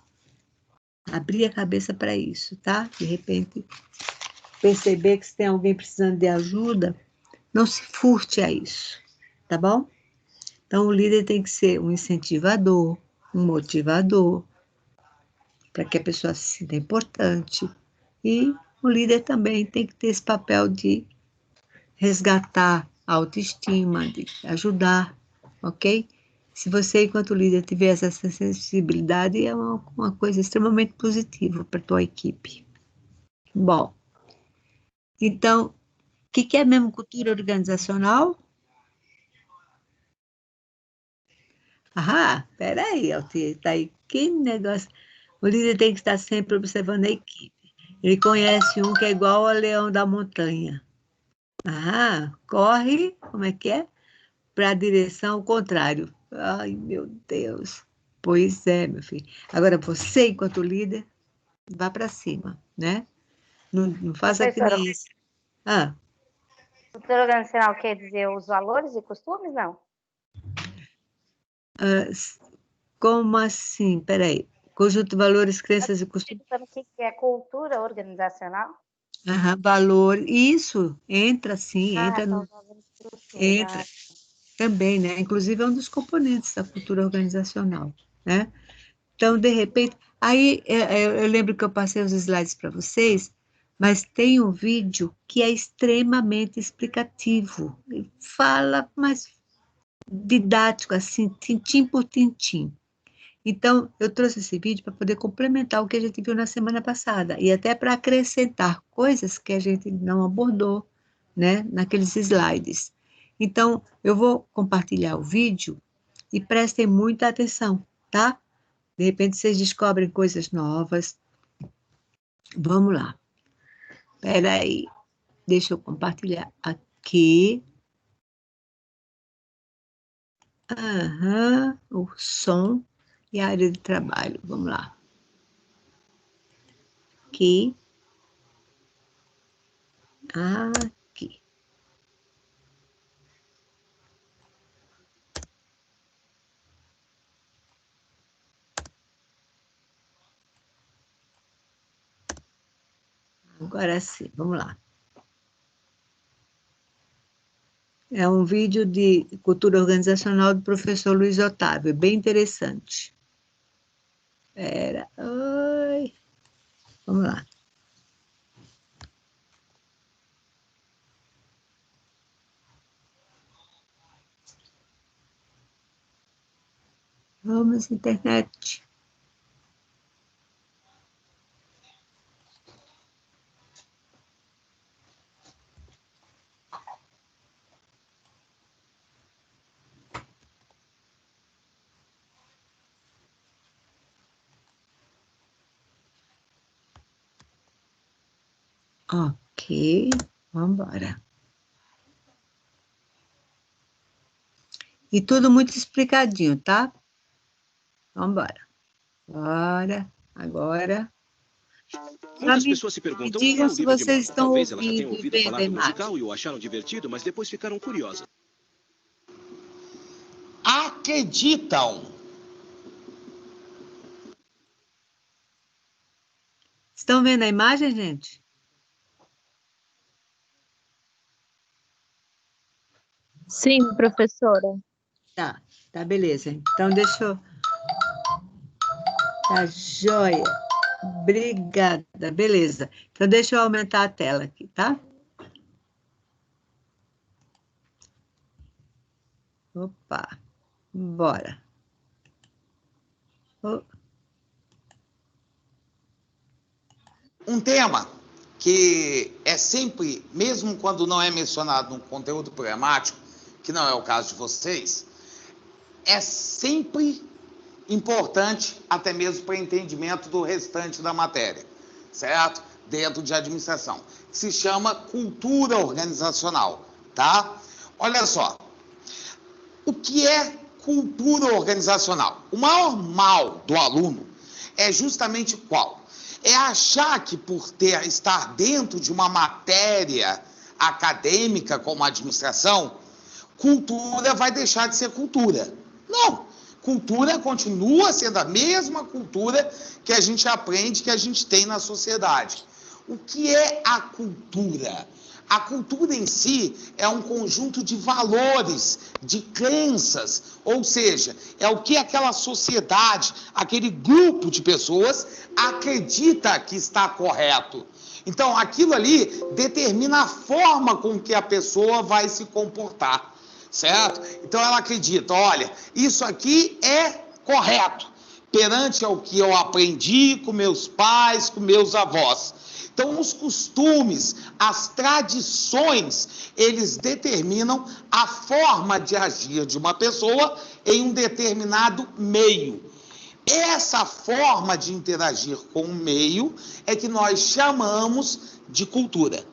abrir a cabeça para isso, tá? De repente, perceber que se tem alguém precisando de ajuda, não se furte a isso, tá bom? Então, o líder tem que ser um incentivador, um motivador, para que a pessoa se sinta importante. E o líder também tem que ter esse papel de resgatar a autoestima, de ajudar, ok? Se você, enquanto líder, tiver essa sensibilidade, é uma coisa extremamente positiva para a tua equipe. Bom, então, o que é mesmo cultura organizacional? Ah, peraí, Altir, tá aí. Que negócio. O líder tem que estar sempre observando a equipe. Ele conhece um que é igual ao leão da montanha. Ah, corre, como é que é? Para a direção contrária. Ai, meu Deus. Pois é, meu filho. Agora, você, enquanto líder, vá para cima, né? Não faça que Professora, nem isso. Ah, cultura organizacional quer dizer os valores e costumes, não? como assim? Peraí. Conjunto de valores, crenças e costumes. Sabe o que é cultura organizacional? Aham, valor. Isso entra sim, Ah, entra são no. os valores e costumes. Entra também, né? Inclusive é um dos componentes da cultura organizacional, né? Então, de repente, aí eu lembro que eu passei os slides para vocês, mas tem um vídeo que é extremamente explicativo. Fala, mas didático, assim, tintim por tintim. Então, eu trouxe esse vídeo para poder complementar o que a gente viu na semana passada e até para acrescentar coisas que a gente não abordou, né, naqueles slides. Então, eu vou compartilhar o vídeo e prestem muita atenção, tá? De repente vocês descobrem coisas novas. Vamos lá. Espera aí. Deixa eu compartilhar aqui. Aham, o som e a área de trabalho. Vamos lá. Aqui. Aqui. Agora sim, vamos lá. É um vídeo de cultura organizacional do professor Luiz Otávio, bem interessante. Espera, oi. Vamos lá. Vamos, internet. Ok, vamos embora. E tudo muito explicadinho, tá? Vamos embora. Bora, agora. Muitas pessoas se perguntam o que é Digam o se livro de vocês Mormon. estão Talvez elas já tenham ouvindo e ouvido vendo falar a do imagem. musical e o acharam divertido, mas depois ficaram curiosas. Acreditam. Estão vendo a imagem, gente? Sim, professora. Tá, beleza. Então, deixa eu... Tá joia. Obrigada, beleza. Então, deixa eu aumentar a tela aqui, tá? Opa, bora. Oh, Um tema que é sempre, mesmo quando não é mencionado no conteúdo programático, que não é o caso de vocês, é sempre importante, até mesmo para entendimento do restante da matéria, certo? Dentro de administração, que se chama cultura organizacional, tá? Olha só, o que é cultura organizacional? O maior mal do aluno é justamente qual? É achar que por estar dentro de uma matéria acadêmica como a administração, cultura vai deixar de ser cultura. Não. Cultura continua sendo a mesma cultura que a gente aprende, que a gente tem na sociedade. O que é a cultura? A cultura em si é um conjunto de valores, de crenças, ou seja, é o que aquela sociedade, aquele grupo de pessoas acredita que está correto. Então, aquilo ali determina a forma com que a pessoa vai se comportar, certo? Então, ela acredita, olha, isso aqui é correto, perante ao que eu aprendi com meus pais, com meus avós. Então, os costumes, as tradições, eles determinam a forma de agir de uma pessoa em um determinado meio. Essa forma de interagir com o meio é que nós chamamos de cultura.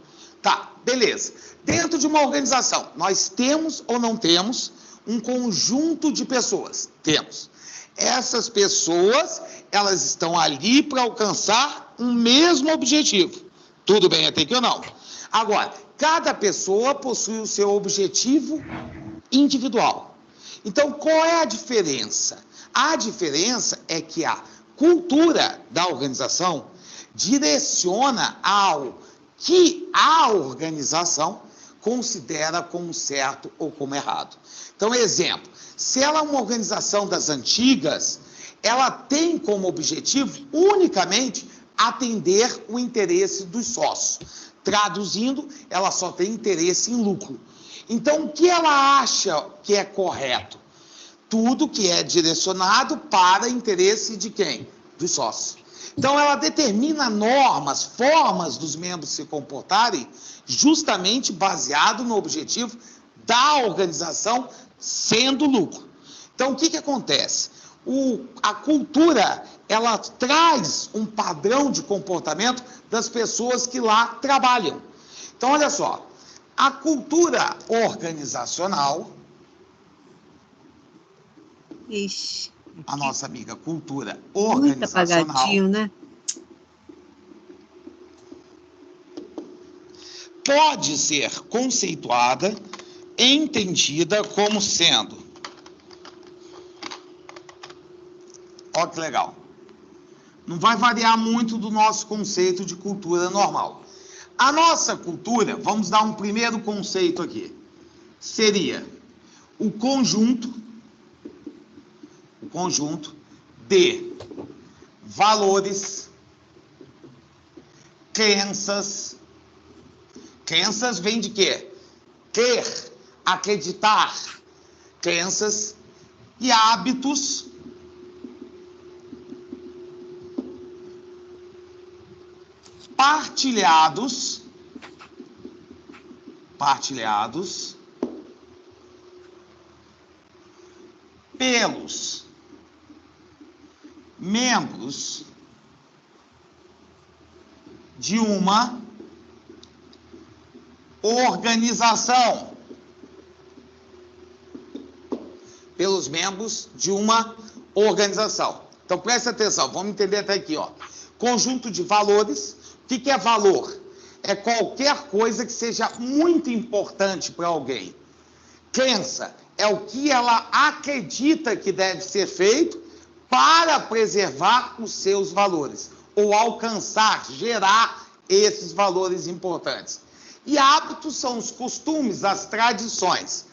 Tá, beleza. Dentro de uma organização, nós temos ou não temos um conjunto de pessoas? Temos. Essas pessoas, elas estão ali para alcançar um mesmo objetivo. Tudo bem até aqui ou não? Agora, cada pessoa possui o seu objetivo individual. Então, qual é a diferença? A diferença é que a cultura da organização direciona ao que a organização considera como certo ou como errado. Então, exemplo, se ela é uma organização das antigas, ela tem como objetivo unicamente atender o interesse dos sócios. Traduzindo, ela só tem interesse em lucro. Então, o que ela acha que é correto? Tudo que é direcionado para interesse de quem? Dos sócios. Então, ela determina normas, formas dos membros se comportarem, justamente baseado no objetivo da organização, sendo lucro. Então, o que acontece? A cultura, ela traz um padrão de comportamento das pessoas que lá trabalham. Então, olha só, a cultura organizacional, Ixi, a nossa amiga cultura muito organizacional, apagadinho, né? pode ser conceituada, entendida como sendo, ó que legal, não vai variar muito do nosso conceito de cultura normal. A nossa cultura, vamos dar um primeiro conceito aqui, seria o conjunto de valores, crenças. Crenças vem de quê? Crer, acreditar. Crenças e hábitos partilhados pelos membros de uma organização. Pelos membros de uma organização. Então, preste atenção, vamos entender até aqui, ó. Conjunto de valores. O que é valor? É qualquer coisa que seja muito importante para alguém. Crença é o que ela acredita que deve ser feito para preservar os seus valores, ou alcançar, gerar esses valores importantes. E hábitos são os costumes, as tradições,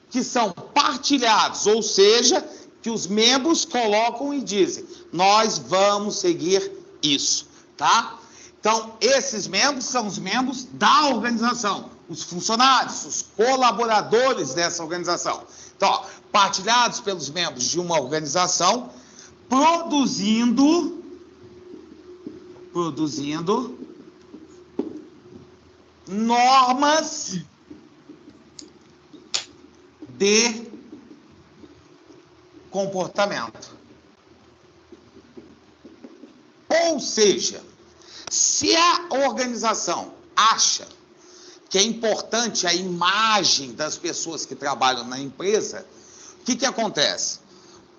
que são partilhados, ou seja, que os membros colocam e dizem, nós vamos seguir isso, tá? Então, esses membros são os membros da organização, os funcionários, os colaboradores dessa organização. Então, ó, partilhados pelos membros de uma organização, produzindo normas de comportamento. Ou seja, se a organização acha que é importante a imagem das pessoas que trabalham na empresa, o que acontece?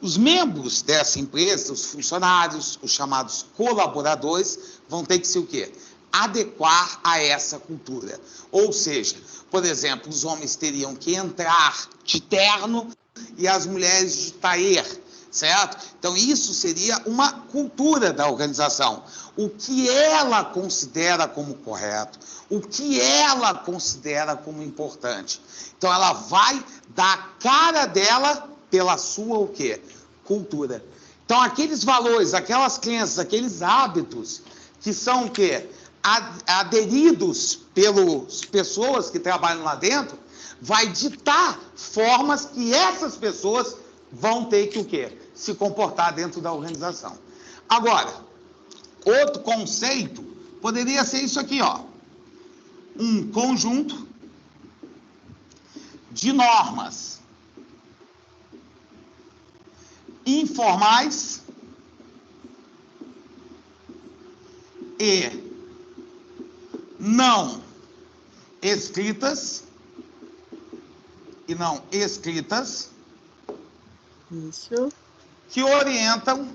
Os membros dessa empresa, os funcionários, os chamados colaboradores, vão ter que se o quê? Adequar a essa cultura. Ou seja, por exemplo, os homens teriam que entrar de terno e as mulheres de tailleur, certo? Então, isso seria uma cultura da organização. O que ela considera como correto, o que ela considera como importante. Então, ela vai dar a cara dela pela sua o quê? Cultura. Então, aqueles valores, aquelas crenças, aqueles hábitos que são o quê? Aderidos pelas pessoas que trabalham lá dentro, vai ditar formas que essas pessoas vão ter que o quê? Se comportar dentro da organização. Agora, outro conceito Poderia ser isso aqui, ó. Um conjunto de normas informais e não escritas Isso. que orientam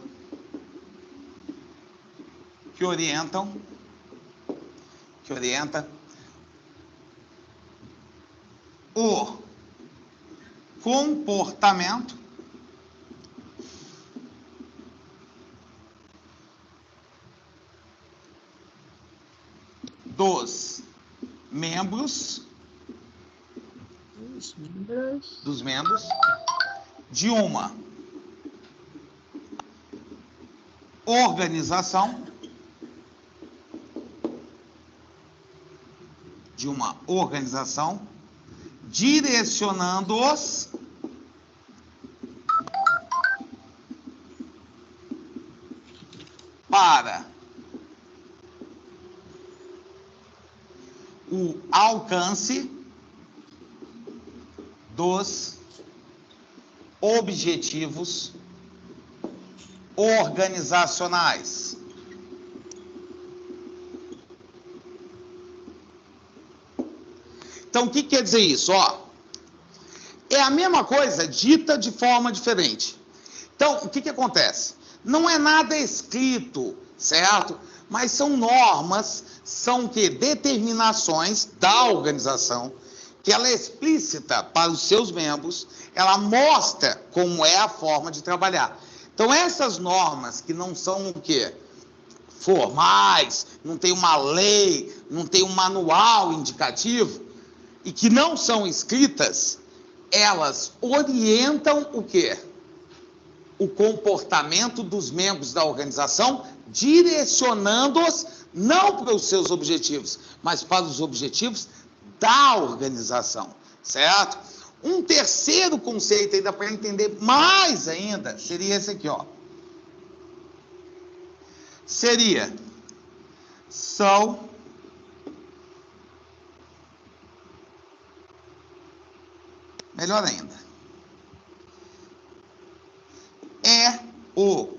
o comportamento dos membros de uma organização direcionando-os para o alcance dos objetivos organizacionais. Então, o que quer dizer isso? Ó, é a mesma coisa dita de forma diferente. Então, o que acontece? Não é nada escrito, certo? Mas são normas, são que determinações da organização, que ela é explícita para os seus membros, ela mostra como é a forma de trabalhar. Então, essas normas que não são o quê? Formais, não tem uma lei, não tem um manual indicativo, e que não são escritas, elas orientam o quê? O comportamento dos membros da organização, direcionando-os não para os seus objetivos, mas para os objetivos da organização, certo? Um terceiro conceito ainda para entender mais ainda, seria esse aqui, ó. São melhor ainda, é o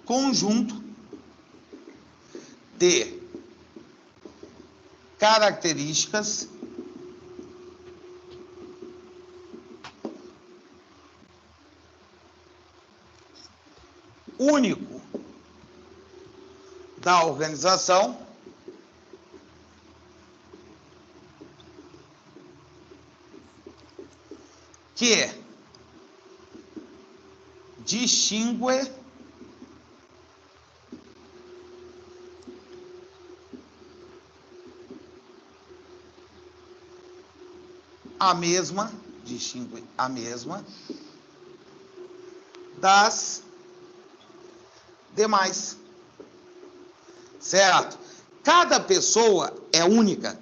conjunto de características único da organização que distingue a mesma das demais, certo? Cada pessoa é única,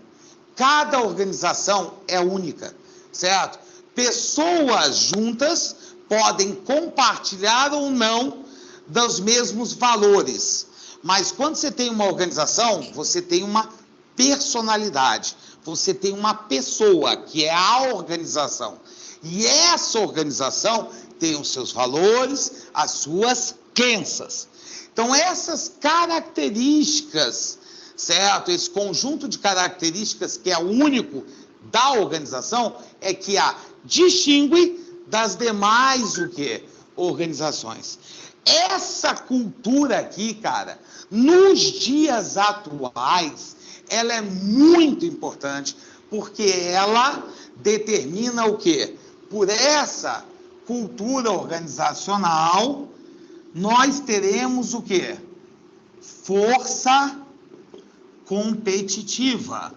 cada organização é única, certo? Pessoas juntas podem compartilhar ou não dos mesmos valores, mas quando você tem uma organização, você tem uma personalidade, você tem uma pessoa, que é a organização, e essa organização tem os seus valores, as suas crenças. Então, essas características, certo? Esse conjunto de características que é único da organização é que a distingue das demais o quê? Organizações. Essa cultura aqui, cara, nos dias atuais, ela é muito importante, porque ela determina o quê? Por essa cultura organizacional, nós teremos o quê? Força competitiva.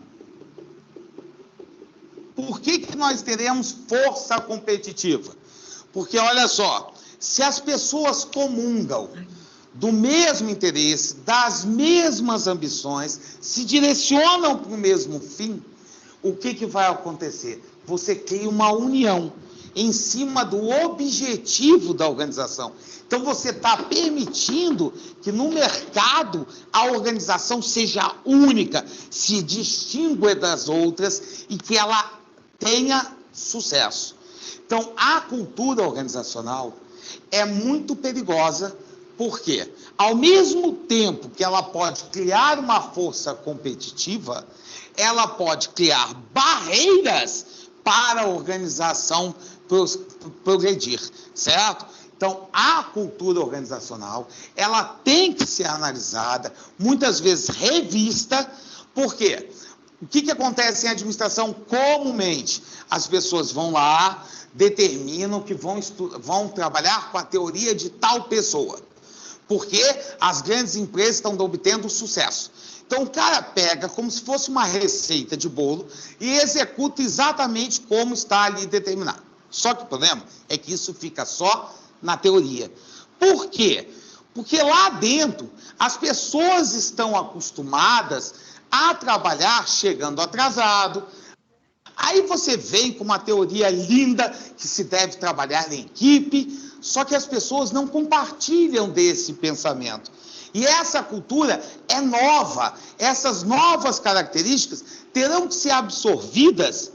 Por que nós teremos força competitiva? Porque, olha só, se as pessoas comungam do mesmo interesse, das mesmas ambições, se direcionam para o mesmo fim, o que vai acontecer? Você cria uma união. em cima do objetivo da organização. Então, você está permitindo que no mercado a organização seja única, se distingua das outras e que ela tenha sucesso. Então, a cultura organizacional é muito perigosa, porque, ao mesmo tempo que ela pode criar uma força competitiva, ela pode criar barreiras para a organização progredir, certo? Então, a cultura organizacional, ela tem que ser analisada, muitas vezes revista, por quê? O que acontece em administração comumente? As pessoas vão lá, determinam que vão trabalhar com a teoria de tal pessoa, porque as grandes empresas estão obtendo sucesso. Então, o cara pega como se fosse uma receita de bolo e executa exatamente como está ali determinado. Só que o problema é que isso fica só na teoria. Por quê? Porque lá dentro, as pessoas estão acostumadas a trabalhar chegando atrasado. Aí você vem com uma teoria linda que se deve trabalhar em equipe, só que as pessoas não compartilham desse pensamento. E essa cultura é nova. Essas novas características terão que ser absorvidas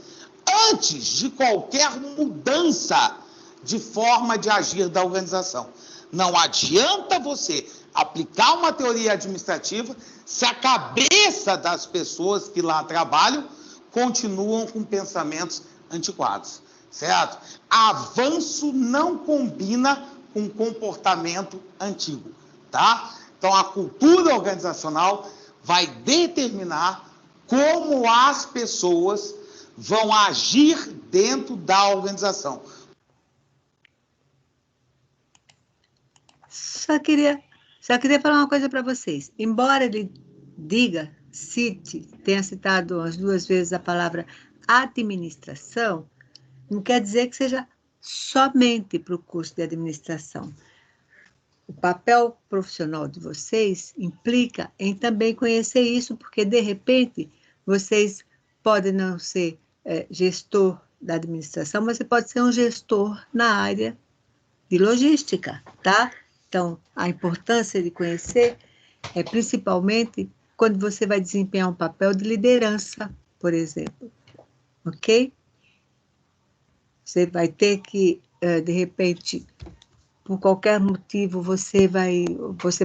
antes de qualquer mudança de forma de agir da organização. Não adianta você aplicar uma teoria administrativa se a cabeça das pessoas que lá trabalham continuam com pensamentos antiquados, certo? Avanço não combina com comportamento antigo, tá? Então, a cultura organizacional vai determinar como as pessoas vão agir dentro da organização. Só queria falar uma coisa para vocês. Embora ele tenha citado umas 2 vezes a palavra administração, não quer dizer que seja somente para o curso de administração. O papel profissional de vocês implica em também conhecer isso, porque, de repente, vocês podem não ser gestor da administração, mas você pode ser um gestor na área de logística, tá? Então, a importância de conhecer é principalmente quando você vai desempenhar um papel de liderança, por exemplo, ok? Você vai ter que, de repente, por qualquer motivo, você vai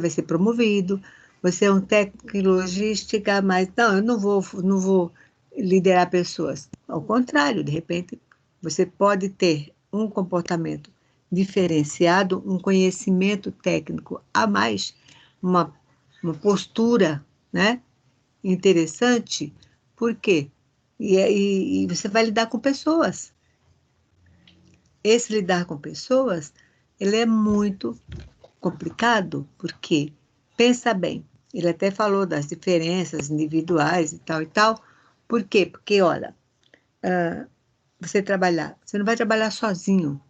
ser promovido, você é um técnico em logística, mas não, eu não vou liderar pessoas. Ao contrário, de repente, você pode ter um comportamento diferenciado, um conhecimento técnico a mais, uma postura, né, interessante. Por quê? E você vai lidar com pessoas. Esse lidar com pessoas, ele é muito complicado, porque, pensa bem, ele até falou das diferenças individuais e tal. Por quê? Porque, olha, você não vai trabalhar sozinho,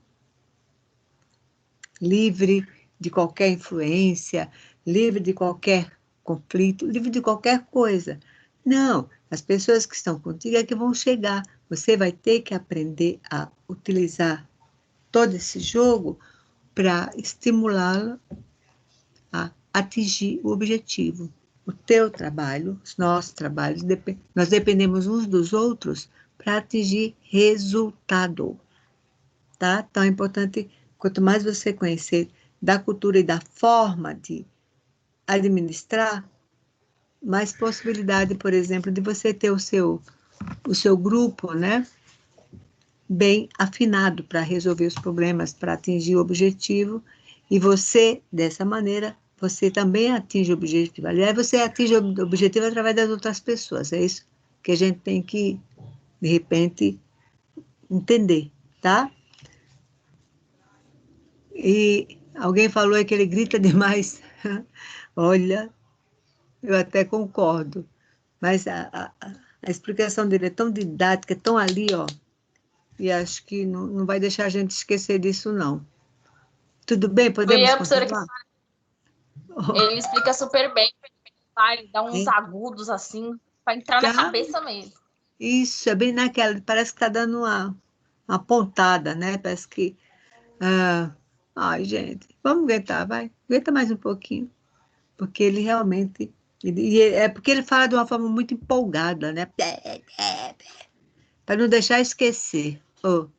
livre de qualquer influência, livre de qualquer conflito, livre de qualquer coisa. Não, as pessoas que estão contigo é que vão chegar. Você vai ter que aprender a utilizar todo esse jogo para estimulá-la a atingir o objetivo. O teu trabalho, os nossos trabalhos, nós dependemos uns dos outros para atingir resultado. Tá? Então, é importante, quanto mais você conhecer da cultura e da forma de administrar, mais possibilidade, por exemplo, de você ter o seu grupo, né, bem afinado para resolver os problemas, para atingir o objetivo, e você, dessa maneira, você também atinge o objetivo. Aliás, você atinge o objetivo através das outras pessoas. É isso que a gente tem que, de repente, entender, tá? E alguém falou aí que ele grita demais. Olha, eu até concordo, mas a explicação dele é tão didática, é tão ali, ó, e acho que não vai deixar a gente esquecer disso, não. Tudo bem? Podemos continuar? Ele explica super bem, ele dá uns agudos assim, para entrar na cabeça mesmo. Isso, é bem naquela, parece que está dando uma pontada, né? Parece que... ai, gente, vamos aguentar, vai. Aguenta mais um pouquinho. Porque ele realmente... é porque ele fala de uma forma muito empolgada, né? Para não deixar esquecer.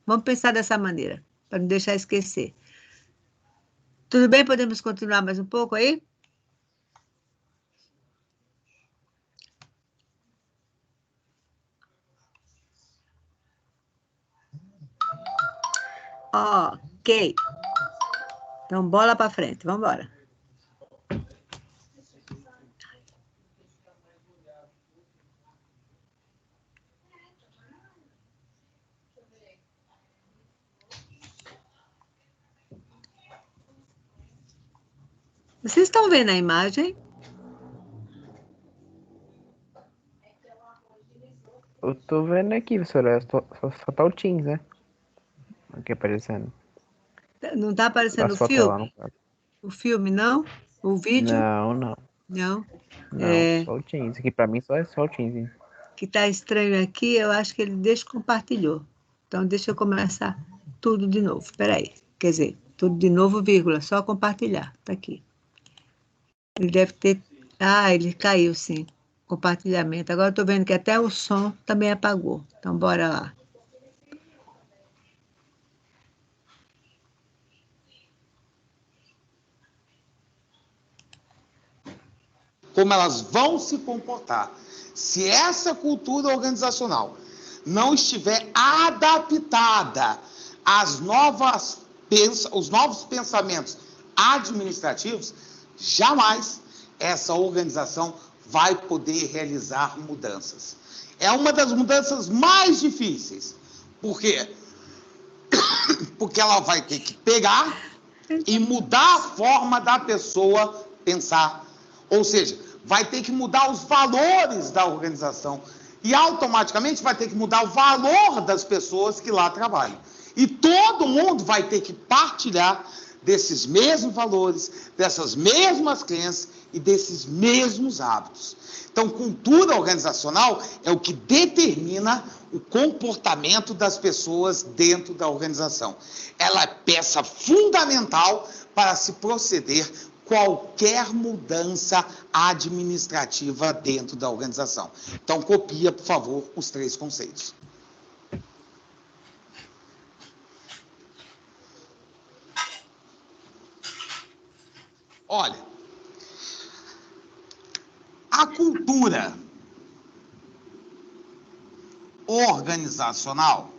Vamos pensar dessa maneira, para não deixar esquecer. Tudo bem? Podemos continuar mais um pouco aí? Ok. Então, bola para frente. Vamos embora. Vocês estão vendo a imagem? Eu tô vendo aqui, professora. Só tá o Teams, né? Aqui aparecendo. Não está aparecendo o Sua tela, filme? não. O filme, não? O vídeo? Não. Não. Não, só o Teams. Aqui pra mim só é só o Teams. Hein? Que está estranho aqui, eu acho que ele descompartilhou. Então, deixa eu começar tudo de novo. Espera aí. Quer dizer, tudo de novo, vírgula, só compartilhar. Está aqui. Ele deve ter... ele caiu, sim. Compartilhamento. Agora eu estou vendo que até o som também apagou. Então, bora lá. Como elas vão se comportar. Se essa cultura organizacional não estiver adaptada às os novos pensamentos administrativos, jamais essa organização vai poder realizar mudanças. É uma das mudanças mais difíceis. Por quê? Porque ela vai ter que pegar e mudar a forma da pessoa pensar. Ou seja, vai ter que mudar os valores da organização e automaticamente vai ter que mudar o valor das pessoas que lá trabalham. E todo mundo vai ter que partilhar desses mesmos valores, dessas mesmas crenças e desses mesmos hábitos. Então, cultura organizacional é o que determina o comportamento das pessoas dentro da organização. Ela é peça fundamental para se proceder qualquer mudança administrativa dentro da organização. Então, copia, por favor, os 3 conceitos. Olha, a cultura organizacional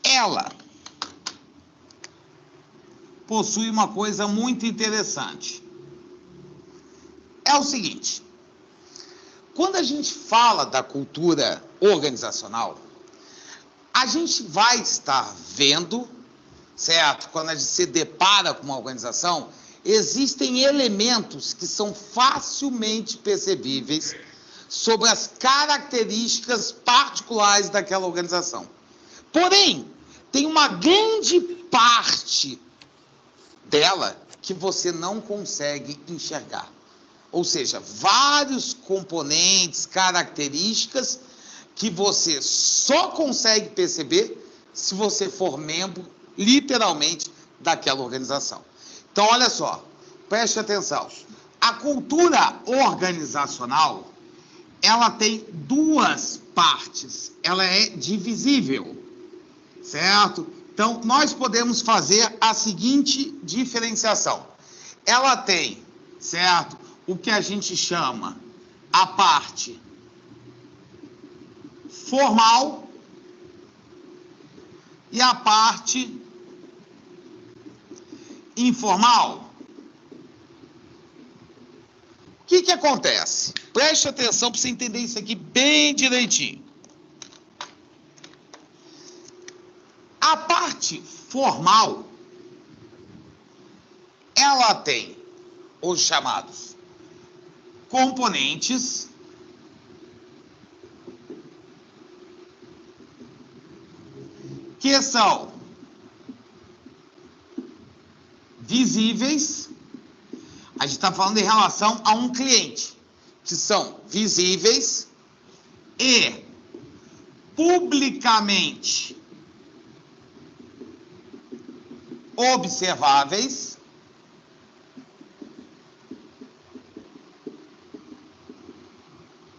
ela possui uma coisa muito interessante. É o seguinte, quando a gente fala da cultura organizacional, a gente vai estar vendo, certo? Quando a gente se depara com uma organização, existem elementos que são facilmente percebíveis sobre as características particulares daquela organização. Porém, tem uma grande parte dela que você não consegue enxergar. Ou seja, vários componentes, características que você só consegue perceber se você for membro, literalmente, daquela organização. Então, olha só, preste atenção. A cultura organizacional, ela tem 2 partes. Ela é divisível, certo? Então, nós podemos fazer a seguinte diferenciação. Ela tem, certo, o que a gente chama a parte formal e a parte informal. O que acontece? Preste atenção para você entender isso aqui bem direitinho. A parte formal, ela tem os chamados componentes que são visíveis. A gente está falando em relação a um cliente. que são visíveis e publicamente observáveis,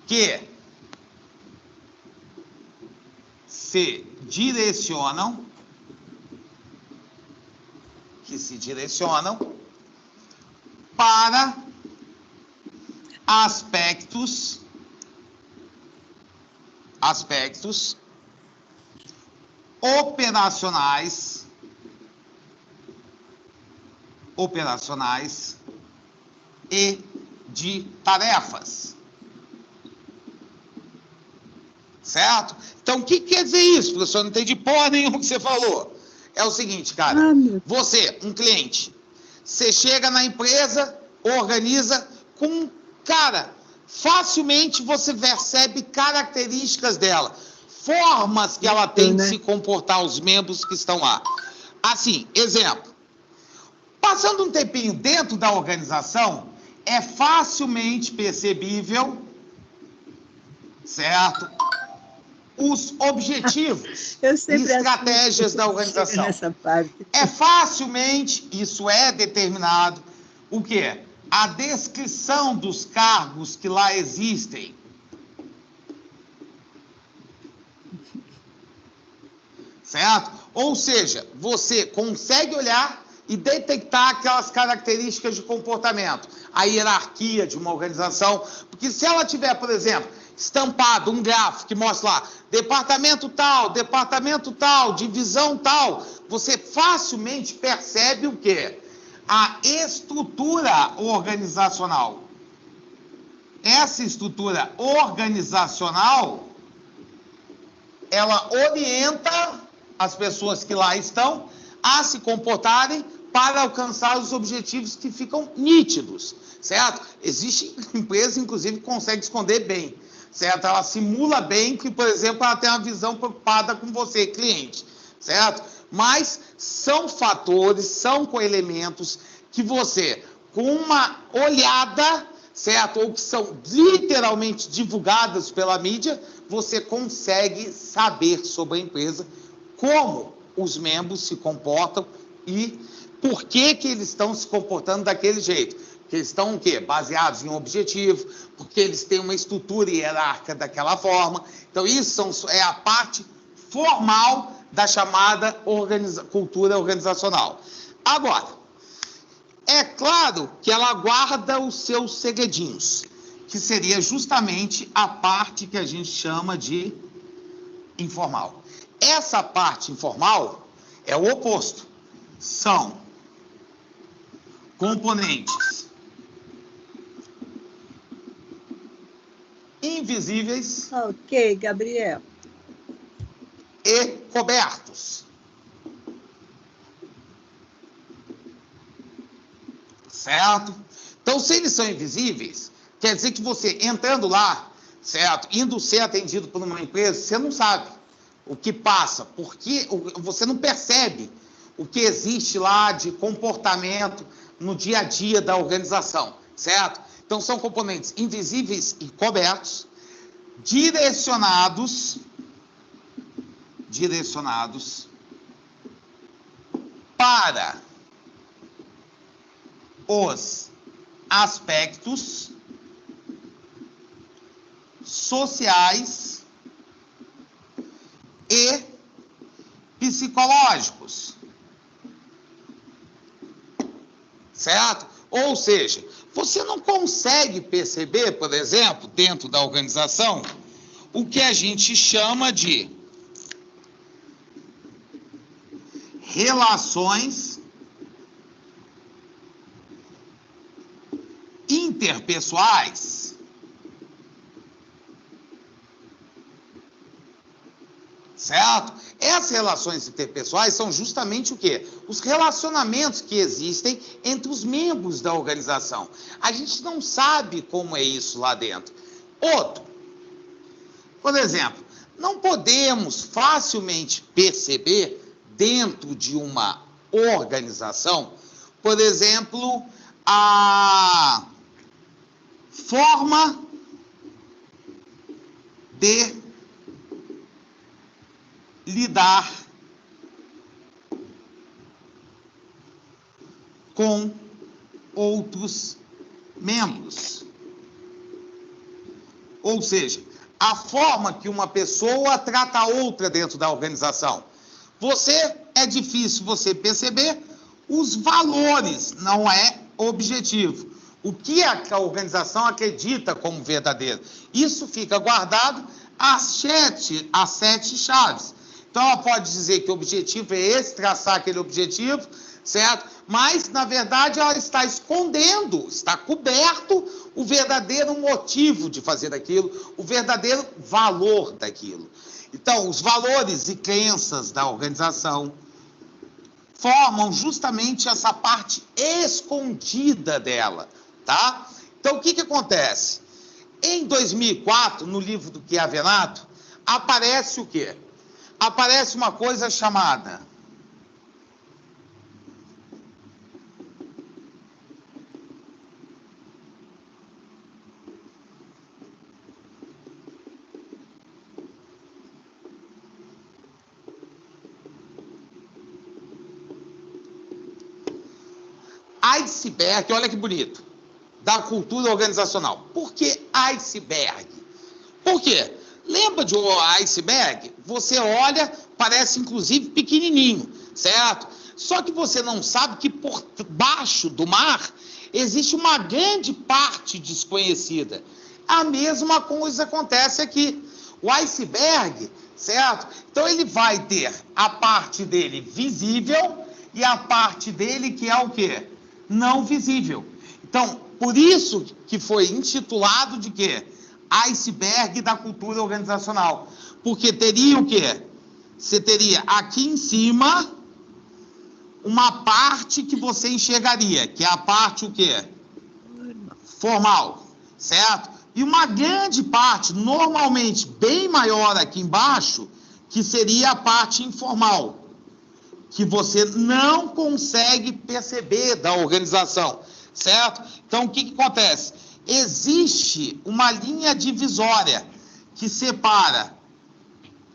que se direcionam, para aspectos operacionais e de tarefas. Certo? Então, o que quer dizer isso, professor? Não entendi porra nenhuma que você falou. É o seguinte, cara. Você, um cliente, você chega na empresa, organiza com... Cara, facilmente você percebe características dela, formas que ela tem de se comportar, os membros que estão lá. Assim, exemplo. Passando um tempinho dentro da organização, é facilmente percebível, certo? Os objetivos e estratégias da organização. É facilmente, isso é determinado, o quê? A descrição dos cargos que lá existem. Certo? Ou seja, você consegue olhar e detectar aquelas características de comportamento, a hierarquia de uma organização, porque se ela tiver, por exemplo, estampado um gráfico que mostra lá, departamento tal, divisão tal, você facilmente percebe o quê? A estrutura organizacional. Essa estrutura organizacional, ela orienta as pessoas que lá estão a se comportarem para alcançar os objetivos que ficam nítidos, certo? Existem empresas, inclusive, que conseguem esconder bem, certo? Ela simula bem que, por exemplo, ela tem uma visão preocupada com você, cliente, certo? Mas são fatores, são elementos que você, com uma olhada, certo? Ou que são literalmente divulgadas pela mídia, você consegue saber sobre a empresa como os membros se comportam e por que eles estão se comportando daquele jeito. Porque eles estão o quê? Baseados em um objetivo, porque eles têm uma estrutura hierárquica daquela forma. Então, isso é a parte formal da chamada cultura organizacional. Agora, é claro que ela guarda os seus segredinhos, que seria justamente a parte que a gente chama de informal. Essa parte informal é o oposto. São componentes invisíveis. Ok, Gabriel. E cobertos. Certo? Então, se eles são invisíveis, quer dizer que você, entrando lá, certo? Indo ser atendido por uma empresa, você não sabe o que passa, porque você não percebe o que existe lá de comportamento no dia a dia da organização, certo? Então, são componentes invisíveis e cobertos, direcionados para os aspectos sociais e psicológicos, certo? Ou seja, você não consegue perceber, por exemplo, dentro da organização, o que a gente chama de relações interpessoais. Certo? Essas relações interpessoais são justamente o quê? Os relacionamentos que existem entre os membros da organização. A gente não sabe como é isso lá dentro. Outro, por exemplo, não podemos facilmente perceber dentro de uma organização, por exemplo, a forma poder lidar com outros membros. Ou seja, a forma que uma pessoa trata a outra dentro da organização. É difícil você perceber os valores, não é objetivo. O que a organização acredita como verdadeiro. Isso fica guardado às 7 chaves. Então, ela pode dizer que o objetivo é esse, traçar aquele objetivo, certo? Mas, na verdade, ela está escondendo, está coberto o verdadeiro motivo de fazer aquilo, o verdadeiro valor daquilo. Então, os valores e crenças da organização formam justamente essa parte escondida dela, tá? Então, o que acontece? Em 2004, no livro do Chiavenato, aparece o quê? Aparece uma coisa chamada iceberg, olha que bonito, da cultura organizacional. Por que iceberg? Por quê? Lembra de um iceberg? Você olha, parece inclusive pequenininho, certo? Só que você não sabe que por baixo do mar existe uma grande parte desconhecida. A mesma coisa acontece aqui. O iceberg, certo? Então ele vai ter a parte dele visível e a parte dele que é o quê? Não visível. Então, por isso que foi intitulado de quê? Iceberg da cultura organizacional. Porque teria o quê? Você teria aqui em cima uma parte que você enxergaria, que é a parte o quê? Formal, certo? E uma grande parte, normalmente bem maior aqui embaixo, que seria a parte informal, que você não consegue perceber da organização, certo? Então, o que acontece? Existe uma linha divisória que separa,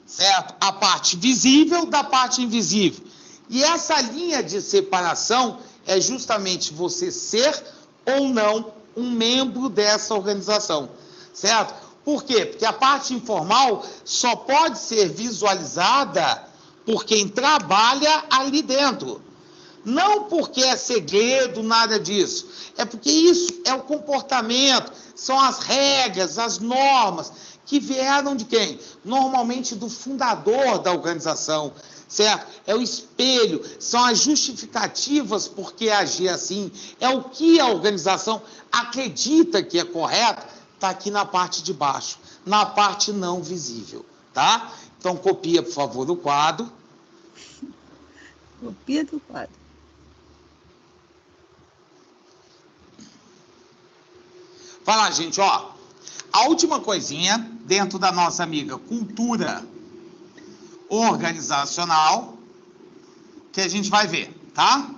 certo? A parte visível da parte invisível. E essa linha de separação é justamente você ser ou não um membro dessa organização, certo? Por quê? Porque a parte informal só pode ser visualizada por quem trabalha ali dentro. Não porque é segredo, nada disso. É porque isso é o comportamento, são as regras, as normas, que vieram de quem? Normalmente do fundador da organização, certo? É o espelho, são as justificativas por que agir assim, é o que a organização acredita que é correto, está aqui na parte de baixo, na parte não visível, tá? Então, copia, por favor, o quadro. Copia do quadro. Vai lá, gente, ó. A última coisinha, dentro da nossa amiga cultura organizacional, que a gente vai ver, tá?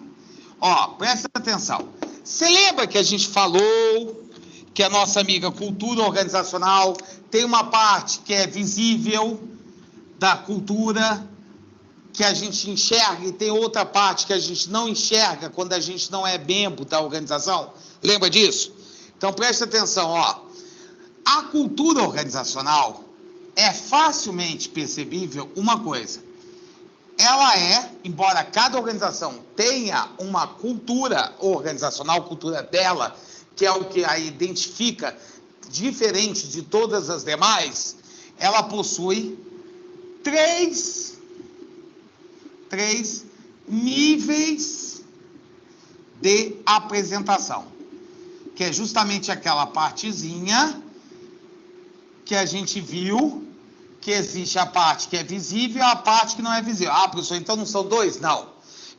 Ó, presta atenção. Você lembra que a gente falou que a nossa amiga cultura organizacional tem uma parte que é visível da cultura, que a gente enxerga, e tem outra parte que a gente não enxerga quando a gente não é membro da organização? Lembra disso? Então, presta atenção, ó. A cultura organizacional é facilmente percebível uma coisa. Ela embora cada organização tenha uma cultura organizacional, cultura dela, que é o que a identifica diferente de todas as demais, ela possui três níveis de apresentação, que é justamente aquela partezinha que a gente viu, que existe a parte que é visível e a parte que não é visível. Ah, professor, então não são dois? Não.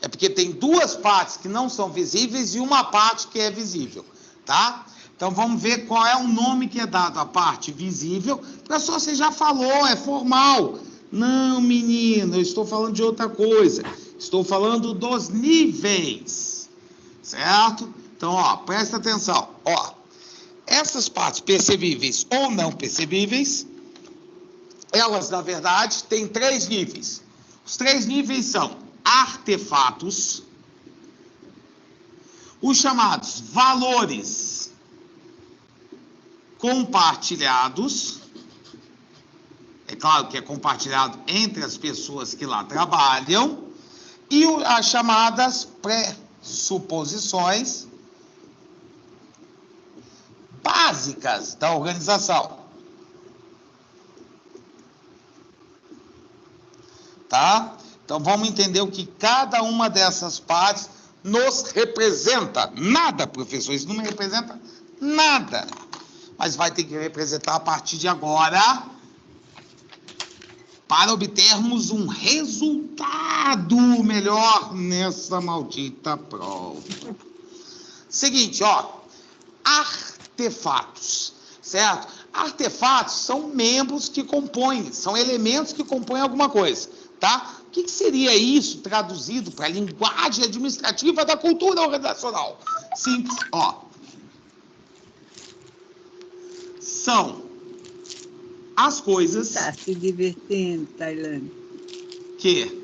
É porque tem duas partes que não são visíveis e uma parte que é visível, tá? Então, vamos ver qual é o nome que é dado à parte visível. Professor, você já falou, é formal. Não, menino, eu estou falando de outra coisa. Estou falando dos níveis, certo? Então, ó, presta atenção. Ó, essas partes percebíveis ou não percebíveis elas, na verdade, têm 3 níveis. Os 3 níveis são artefatos, os chamados valores compartilhados, é claro que é compartilhado entre as pessoas que lá trabalham, e as chamadas pressuposições básicas da organização. Tá? Então, vamos entender o que cada uma dessas partes nos representa. Nada, professor, isso não me representa nada. Mas vai ter que representar a partir de agora para obtermos um resultado melhor nessa maldita prova. Seguinte, ó, artefatos, certo? Artefatos são membros que compõem, são elementos que compõem alguma coisa, tá? O que seria isso traduzido para a linguagem administrativa da cultura organizacional? Simples, ó. São as coisas... Tá se divertindo, Tailândia. Que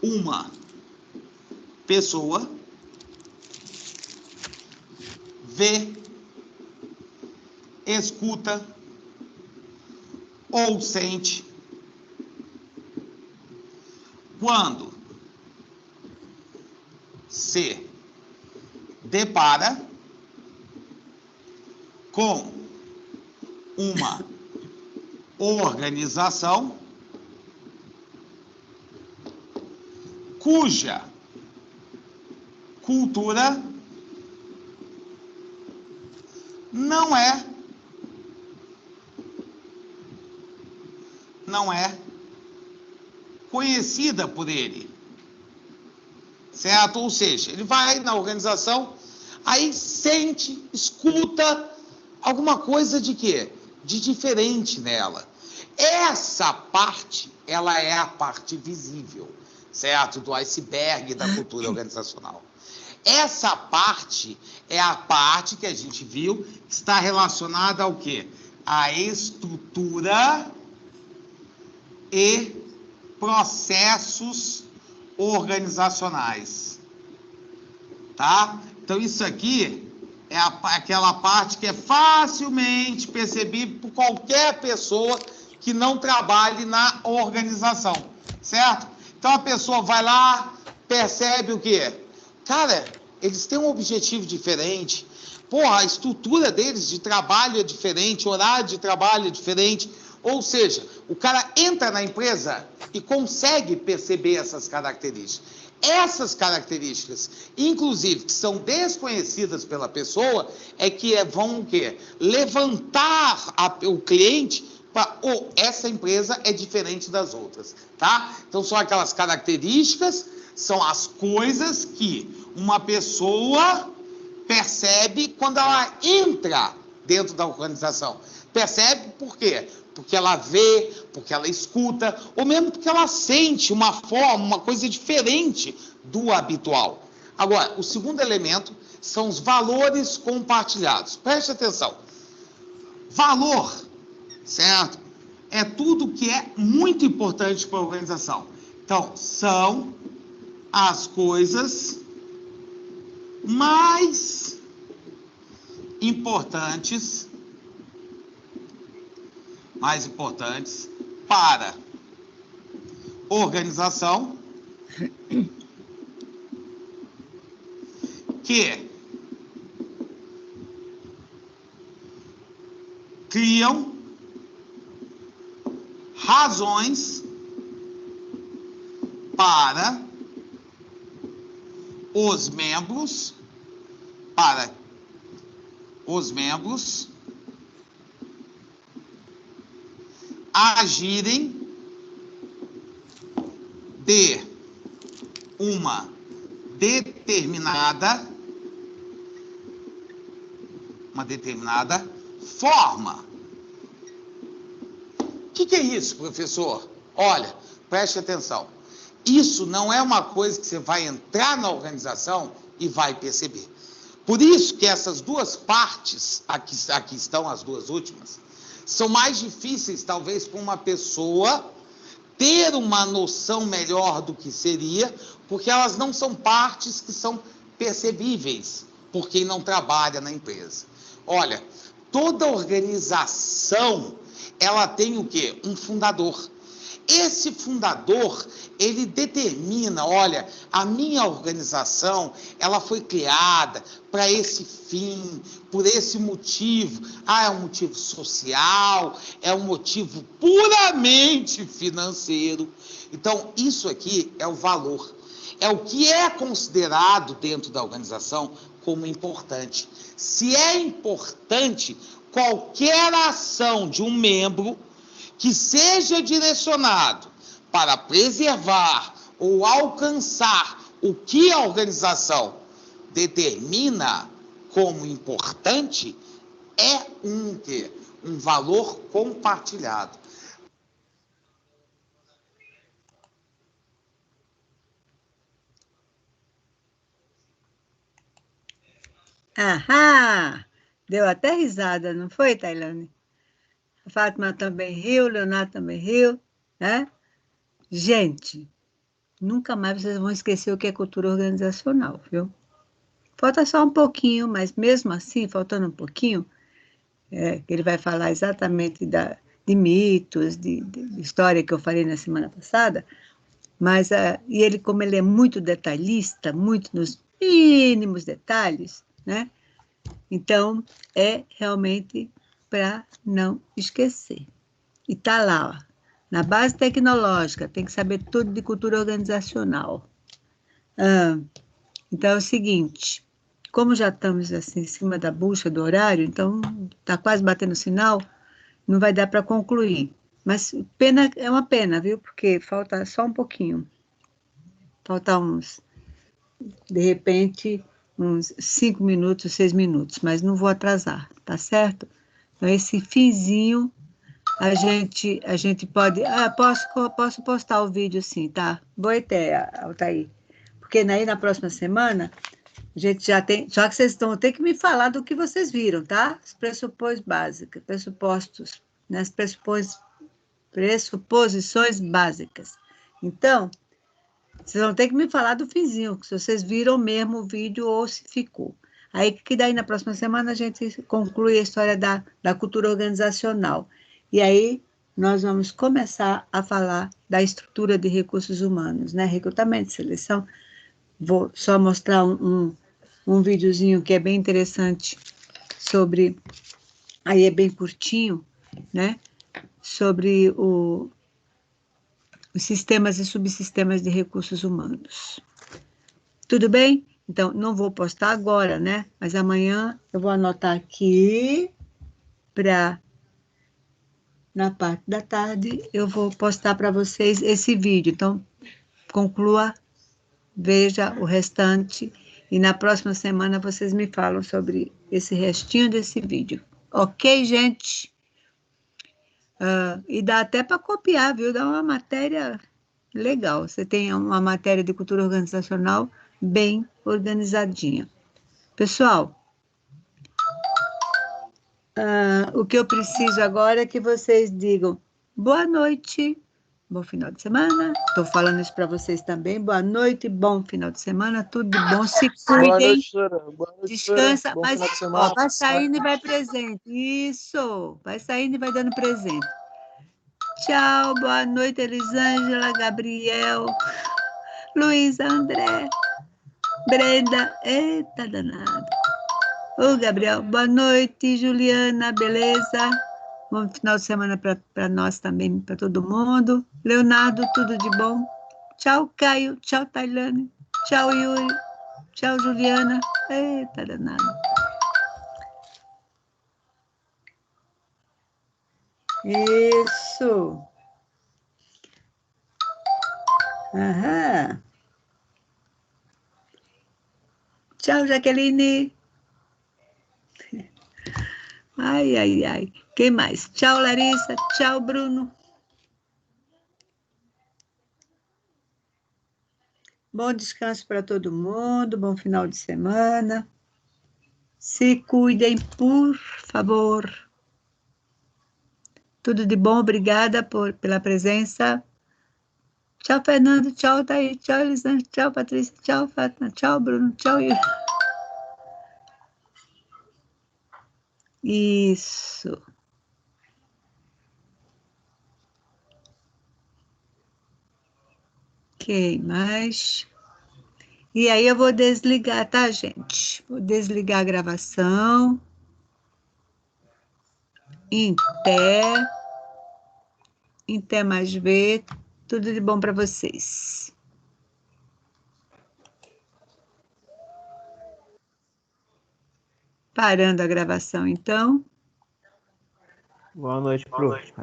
uma pessoa vê, escuta ou sente quando se depara com uma organização cuja cultura não é conhecida por ele, certo? Ou seja, ele vai na organização, aí sente, escuta alguma coisa de quê? De diferente nela. Essa parte, ela é a parte visível, certo? Do iceberg da cultura organizacional. Essa parte é a parte que a gente viu que está relacionada ao quê? A estrutura e processos organizacionais, tá? Então, isso aqui é aquela parte que é facilmente percebível por qualquer pessoa que não trabalhe na organização, certo? Então, a pessoa vai lá, percebe o quê? Cara, eles têm um objetivo diferente. Porra, a estrutura deles de trabalho é diferente, o horário de trabalho é diferente. Ou seja, o cara entra na empresa e consegue perceber essas características. Essas características, inclusive, que são desconhecidas pela pessoa, é que vão o quê? Levantar o cliente para, essa empresa é diferente das outras, tá? Então, são aquelas características, são as coisas que uma pessoa percebe quando ela entra dentro da organização. Percebe por quê? Porque ela vê, porque ela escuta, ou mesmo porque ela sente uma forma, uma coisa diferente do habitual. Agora, o segundo elemento são os valores compartilhados. Preste atenção. Valor, certo? É tudo que é muito importante para a organização. Então, são as coisas mais importantes para organização que criam razões para os membros agirem de uma determinada forma. O que é isso, professor? Olha, preste atenção. Isso não é uma coisa que você vai entrar na organização e vai perceber. Por isso que essas duas partes, aqui estão as duas últimas, são mais difíceis, talvez, para uma pessoa ter uma noção melhor do que seria, porque elas não são partes que são percebíveis por quem não trabalha na empresa. Olha, toda organização, ela tem o quê? Um fundador. Esse fundador, ele determina, olha, a minha organização, ela foi criada para esse fim, por esse motivo. Ah, é um motivo social, é um motivo puramente financeiro. Então, isso aqui é o valor. É o que é considerado dentro da organização como importante. Se é importante, qualquer ação de um membro que seja direcionado para preservar ou alcançar o que a organização determina como importante, é um valor compartilhado. Ahá! Deu até risada, não foi, Tailane? A Fátima também riu, o Leonardo também riu, né? Gente, nunca mais vocês vão esquecer o que é cultura organizacional, viu? Falta só um pouquinho, mas mesmo assim, faltando um pouquinho, ele vai falar exatamente de mitos, de história que eu falei na semana passada, mas e ele, como ele é muito detalhista, muito nos mínimos detalhes, né? Então, é realmente para não esquecer. E está lá, ó, na base tecnológica, tem que saber tudo de cultura organizacional. Então, é o seguinte, como já estamos assim, em cima da bucha do horário, então está quase batendo o sinal, não vai dar para concluir. Mas pena, é uma pena, viu? Porque falta só um pouquinho. Falta de repente, uns 5 minutos, 6 minutos, mas não vou atrasar, tá certo? Então, esse finzinho, a gente pode... posso postar o vídeo sim, tá? Boa ideia, Altair. Porque aí na próxima semana, a gente já tem... Só que vocês vão ter que me falar do que vocês viram, tá? Os pressupostos, né? As pressuposições básicas. Então, vocês vão ter que me falar do finzinho, se vocês viram mesmo o vídeo ou se ficou. Aí que daí na próxima semana a gente conclui a história da cultura organizacional. E aí nós vamos começar a falar da estrutura de recursos humanos, né? Recrutamento, seleção. Vou só mostrar um videozinho que é bem interessante sobre, aí é bem curtinho, né? Sobre os sistemas e subsistemas de recursos humanos. Tudo bem? Então, não vou postar agora, né? Mas amanhã eu vou anotar aqui para, na parte da tarde, eu vou postar para vocês esse vídeo. Então, conclua, veja o restante e na próxima semana vocês me falam sobre esse restinho desse vídeo. Ok, gente? E dá até para copiar, viu? Dá uma matéria legal. Você tem uma matéria de cultura organizacional bem organizadinha. Pessoal, o que eu preciso agora é que vocês digam boa noite, bom final de semana. Estou falando isso para vocês também. Boa noite, bom final de semana, tudo de bom. Se cuidem. Boa noite, senhora. Boa noite, descansa, senhora. Bom mas final de semana. vai saindo e vai presente. Isso, vai saindo e vai dando presente. Tchau, boa noite, Elisângela, Gabriel, Luísa, André, Brenda, eita danado. Ô, Gabriel, boa noite, Juliana, beleza? Bom final de semana para nós também, para todo mundo. Leonardo, tudo de bom? Tchau, Caio, tchau, Tailane, tchau, Yuri, tchau, Juliana, eita danado. Isso. Aham. Tchau, Jaqueline. Ai, ai, ai. Quem mais? Tchau, Larissa. Tchau, Bruno. Bom descanso para todo mundo. Bom final de semana. Se cuidem, por favor. Tudo de bom, obrigada pela presença. Tchau, Fernando. Tchau, Thaís. Tchau, Elisângela. Tchau, Patrícia. Tchau, Fátima. Tchau, Bruno. Tchau, Yuri. Isso. Ok, mais. E aí eu vou desligar, tá, gente? Vou desligar a gravação. Até mais ver. Tudo de bom para vocês. Parando a gravação, então. Boa noite, prof.